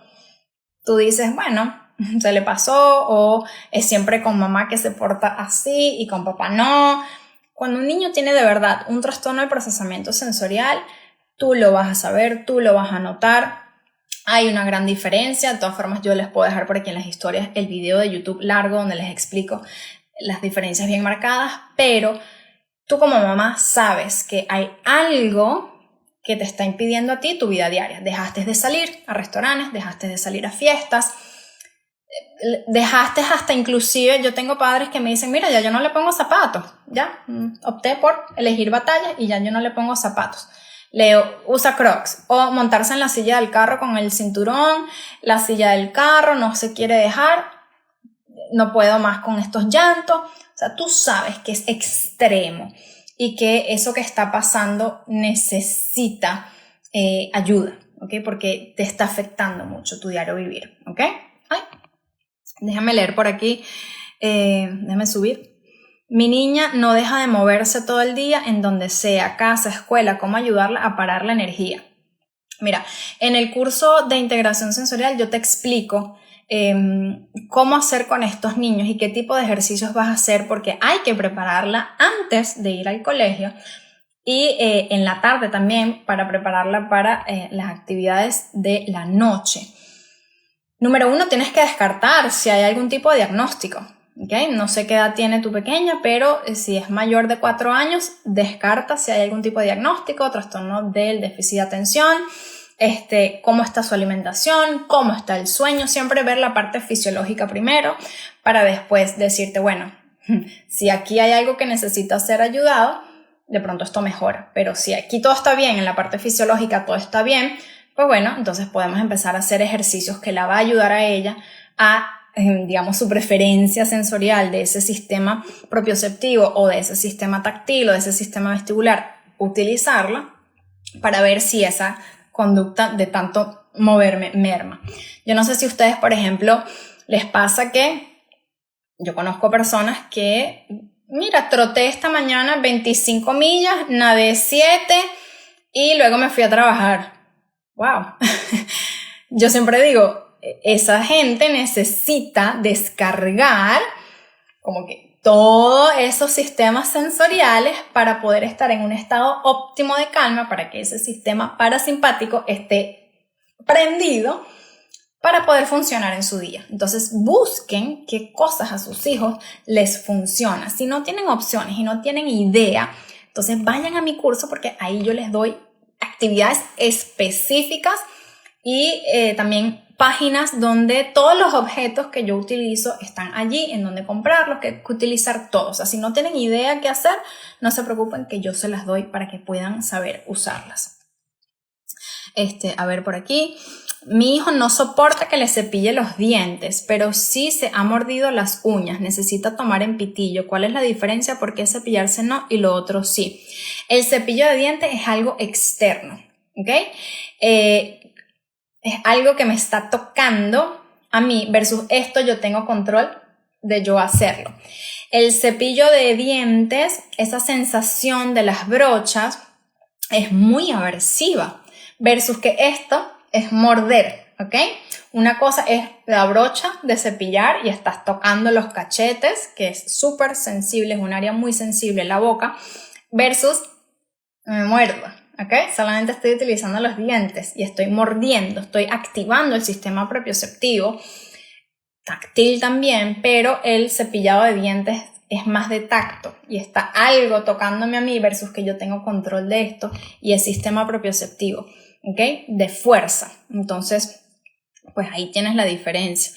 tú dices, bueno, se le pasó o es siempre con mamá que se porta así y con papá no. Cuando un niño tiene de verdad un trastorno de procesamiento sensorial, tú lo vas a saber, tú lo vas a notar. Hay una gran diferencia. De todas formas, yo les puedo dejar por aquí en las historias el video de YouTube largo donde les explico las diferencias bien marcadas, pero tú como mamá sabes que hay algo que te está impidiendo a ti tu vida diaria. Dejaste de salir a restaurantes, dejaste de salir a fiestas, dejaste hasta inclusive, yo tengo padres que me dicen, mira, ya yo no le pongo zapatos, ya opté por elegir batallas y ya yo no le pongo zapatos. Leo usa Crocs o montarse en la silla del carro con el cinturón, la silla del carro no se quiere dejar, no puedo más con estos llantos. O sea, tú sabes que es extremo y que eso que está pasando necesita ayuda, ¿ok? Porque te está afectando mucho tu diario vivir, ¿ok? Ay, déjame leer por aquí, déjame subir. Mi niña no deja de moverse todo el día en donde sea, casa, escuela, ¿cómo ayudarla a parar la energía? Mira, en el curso de integración sensorial yo te explico cómo hacer con estos niños y qué tipo de ejercicios vas a hacer porque hay que prepararla antes de ir al colegio y en la tarde también para prepararla para las actividades de la noche. Número 1, tienes que descartar si hay algún tipo de diagnóstico. ¿Okay? No sé qué edad tiene tu pequeña, pero si es mayor de 4 años, descarta si hay algún tipo de diagnóstico, trastorno del déficit de atención, cómo está su alimentación, cómo está el sueño, siempre ver la parte fisiológica primero para después decirte, bueno, si aquí hay algo que necesita ser ayudado, de pronto esto mejora, pero si aquí todo está bien, en la parte fisiológica todo está bien, pues bueno, entonces podemos empezar a hacer ejercicios que la va a ayudar a ella a, digamos, su preferencia sensorial de ese sistema propioceptivo o de ese sistema táctil o de ese sistema vestibular, utilizarla para ver si esa conducta de tanto moverme merma. Yo no sé si a ustedes, por ejemplo, les pasa que yo conozco personas que, mira, troté esta mañana 25 millas, nadé 7 y luego me fui a trabajar. ¡Wow! Yo siempre digo, esa gente necesita descargar como que todos esos sistemas sensoriales para poder estar en un estado óptimo de calma, para que ese sistema parasimpático esté prendido para poder funcionar en su día. Entonces busquen qué cosas a sus hijos les funcionan. Si no tienen opciones y no tienen idea, entonces vayan a mi curso porque ahí yo les doy actividades específicas y también páginas donde todos los objetos que yo utilizo están allí, en donde comprarlos, que utilizar todos. O sea, si no tienen idea qué hacer, no se preocupen que yo se las doy para que puedan saber usarlas. A ver por aquí. Mi hijo no soporta que le cepille los dientes, pero sí se ha mordido las uñas. Necesita tomar en pitillo. ¿Cuál es la diferencia? ¿Por qué cepillarse no y lo otro sí? El cepillo de dientes es algo externo, ¿ok? Es algo que me está tocando a mí versus esto yo tengo control de yo hacerlo. El cepillo de dientes, esa sensación de las brochas es muy aversiva versus que esto es morder, ¿ok? Una cosa es la brocha de cepillar y estás tocando los cachetes, que es súper sensible, es un área muy sensible en la boca, versus me muerdo, ¿ok? Solamente estoy utilizando los dientes y estoy mordiendo, estoy activando el sistema propioceptivo, táctil también, pero el cepillado de dientes es más de tacto y está algo tocándome a mí versus que yo tengo control de esto y el sistema propioceptivo, ¿ok? De fuerza. Entonces, pues ahí tienes la diferencia.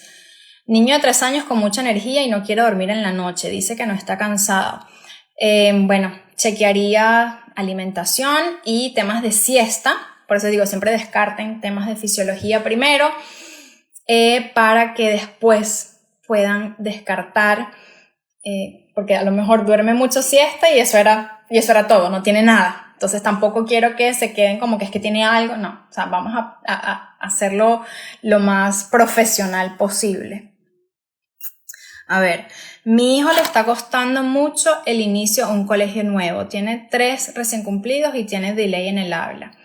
Niño de 3 años con mucha energía y no quiere dormir en la noche, dice que no está cansado. Bueno, chequearía alimentación y temas de siesta, por eso digo, siempre descarten temas de fisiología primero, para que después puedan descartar, porque a lo mejor duerme mucho siesta y eso era todo, no tiene nada. Entonces tampoco quiero que se queden como que es que tiene algo, no, o sea, vamos a hacerlo lo más profesional posible. A ver, mi hijo le está costando mucho el inicio a un colegio nuevo, tiene 3 recién cumplidos y tiene delay en el habla.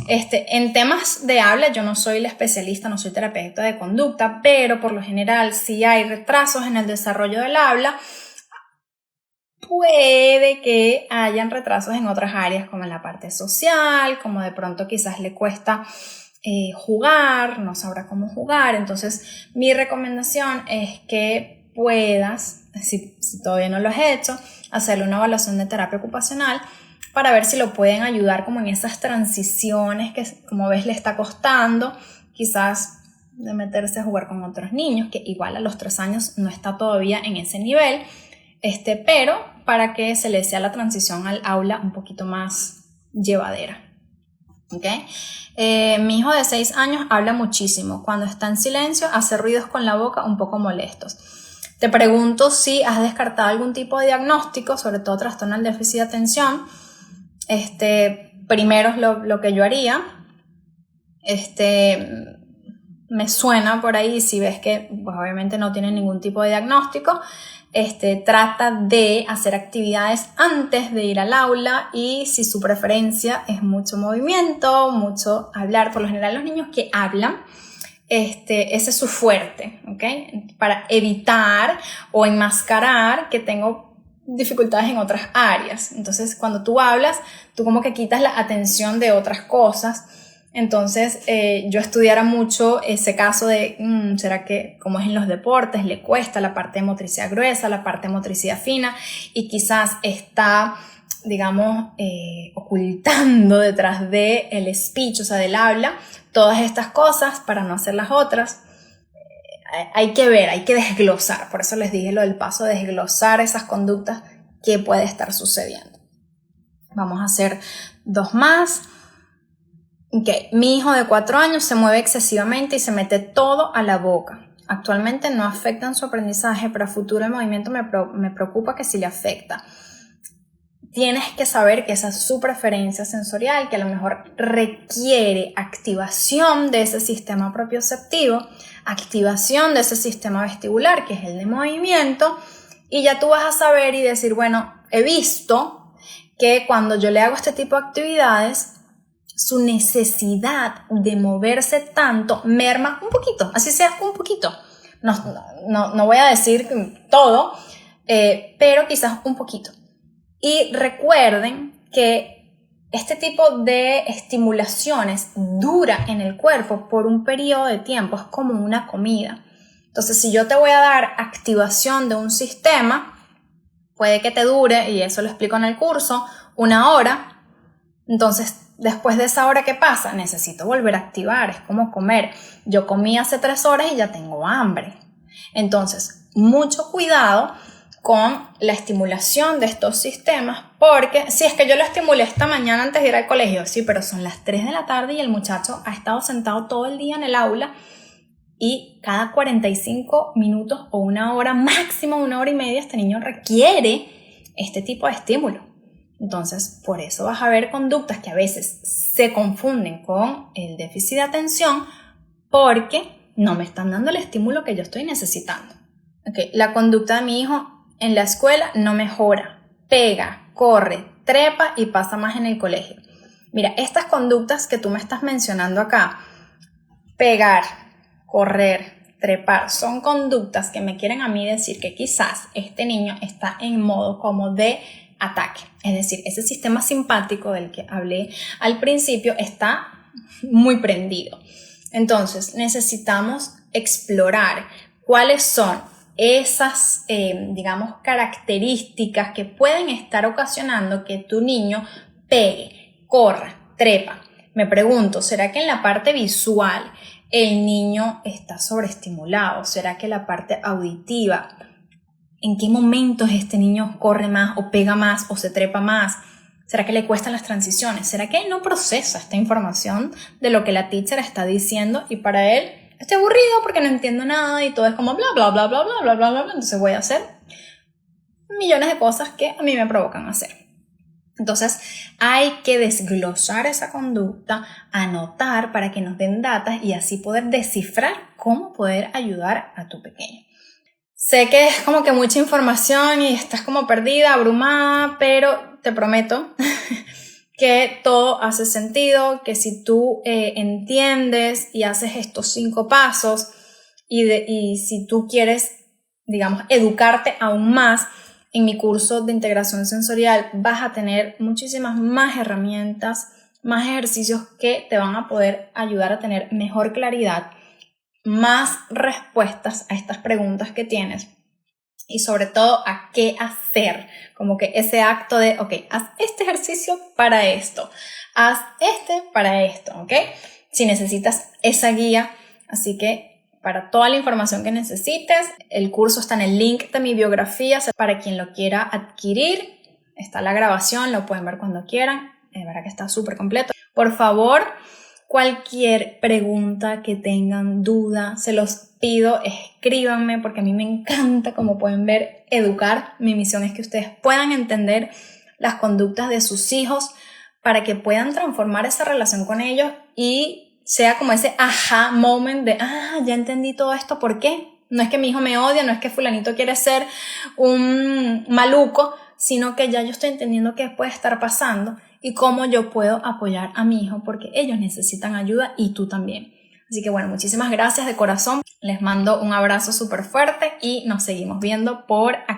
En temas de habla yo no soy la especialista, no soy terapeuta de conducta, pero por lo general si hay retrasos en el desarrollo del habla, puede que hayan retrasos en otras áreas como en la parte social, como de pronto quizás le cuesta jugar, no sabrá cómo jugar. Entonces mi recomendación es que puedas, si todavía no lo has hecho, hacerle una evaluación de terapia ocupacional para ver si lo pueden ayudar como en esas transiciones que como ves le está costando, quizás de meterse a jugar con otros niños, que igual a los 3 años no está todavía en ese nivel, pero para que se le sea la transición al aula un poquito más llevadera. ¿Okay? Mi hijo de 6 años habla muchísimo. Cuando está en silencio hace ruidos con la boca un poco molestos. Te pregunto si has descartado algún tipo de diagnóstico, sobre todo trastorno del déficit de atención. Primero es lo que yo haría. Me suena por ahí, si ves que pues obviamente no tiene ningún tipo de diagnóstico, trata de hacer actividades antes de ir al aula y si su preferencia es mucho movimiento, mucho hablar, por lo general los niños que hablan, ese es su fuerte, ¿okay? Para evitar o enmascarar que tengo dificultades en otras áreas. Entonces cuando tú hablas, tú como que quitas la atención de otras cosas. Entonces yo estudiara mucho ese caso de, ¿será que como es en los deportes le cuesta la parte de motricidad gruesa, la parte de motricidad fina y quizás está, digamos, ocultando detrás del speech, o sea, del habla, todas estas cosas para no hacer las otras? Hay que ver, hay que desglosar, por eso les dije lo del paso, desglosar esas conductas que puede estar sucediendo. Vamos a hacer 2 más. Okay. Mi hijo de 4 años se mueve excesivamente y se mete todo a la boca. Actualmente no afecta en su aprendizaje, pero a futuro el movimiento me preocupa que sí le afecta. Tienes que saber que esa es su preferencia sensorial, que a lo mejor requiere activación de ese sistema propioceptivo, activación de ese sistema vestibular, que es el de movimiento, y ya tú vas a saber y decir, bueno, he visto que cuando yo le hago este tipo de actividades, su necesidad de moverse tanto merma un poquito, así sea un poquito. No voy a decir todo, pero quizás un poquito. Y recuerden que este tipo de estimulaciones dura en el cuerpo por un periodo de tiempo, es como una comida. Entonces, si yo te voy a dar activación de un sistema, puede que te dure, y eso lo explico en el curso, 1 hora. Entonces, después de esa hora, ¿qué pasa? Necesito volver a activar, es como comer. Yo comí hace 3 horas y ya tengo hambre. Entonces, mucho cuidado con la estimulación de estos sistemas, porque si es que yo lo estimulé esta mañana antes de ir al colegio, sí, pero son las 3 de la tarde y el muchacho ha estado sentado todo el día en el aula y cada 45 minutos o 1 hora, máximo 1 hora y media, este niño requiere este tipo de estímulo. Entonces, por eso vas a ver conductas que a veces se confunden con el déficit de atención porque no me están dando el estímulo que yo estoy necesitando. Okay. La conducta de mi hijo en la escuela no mejora, pega, corre, trepa y pasa más en el colegio. Mira, estas conductas que tú me estás mencionando acá, pegar, correr, trepar, son conductas que me quieren a mí decir que quizás este niño está en modo como de ataque. Es decir, ese sistema simpático del que hablé al principio está muy prendido. Entonces, necesitamos explorar cuáles son esas, digamos, características que pueden estar ocasionando que tu niño pegue, corra, trepa. Me pregunto, ¿será que en la parte visual el niño está sobreestimulado? ¿Será que la parte auditiva? ¿En qué momentos este niño corre más o pega más o se trepa más? ¿Será que le cuestan las transiciones? ¿Será que él no procesa esta información de lo que la teacher está diciendo y para él estoy aburrido porque no entiendo nada y todo es como bla, bla, bla, bla, bla, bla, bla, bla, bla? Entonces voy a hacer millones de cosas que a mí me provocan hacer. Entonces hay que desglosar esa conducta, anotar para que nos den datos y así poder descifrar cómo poder ayudar a tu pequeño. Sé que es como que mucha información y estás como perdida, abrumada, pero te prometo que todo hace sentido, que si tú entiendes y haces estos 5 pasos y si tú quieres, digamos, educarte aún más, en mi curso de integración sensorial vas a tener muchísimas más herramientas, más ejercicios que te van a poder ayudar a tener mejor claridad, más respuestas a estas preguntas que tienes y sobre todo a qué hacer, como que ese acto de, ok, haz este ejercicio para esto, haz este para esto, ok, si necesitas esa guía. Así que para toda la información que necesites, el curso está en el link de mi biografía, para quien lo quiera adquirir, está la grabación, lo pueden ver cuando quieran, de verdad que está súper completo. Por favor, cualquier pregunta que tengan, duda, se los pido, escríbanme porque a mí me encanta, como pueden ver, educar. Mi misión es que ustedes puedan entender las conductas de sus hijos para que puedan transformar esa relación con ellos y sea como ese aha moment de, ya entendí todo esto, ¿por qué? No es que mi hijo me odia, no es que fulanito quiere ser un maluco, sino que ya yo estoy entendiendo qué puede estar pasando y cómo yo puedo apoyar a mi hijo porque ellos necesitan ayuda y tú también. Así que bueno, muchísimas gracias de corazón. Les mando un abrazo súper fuerte y nos seguimos viendo por aquí.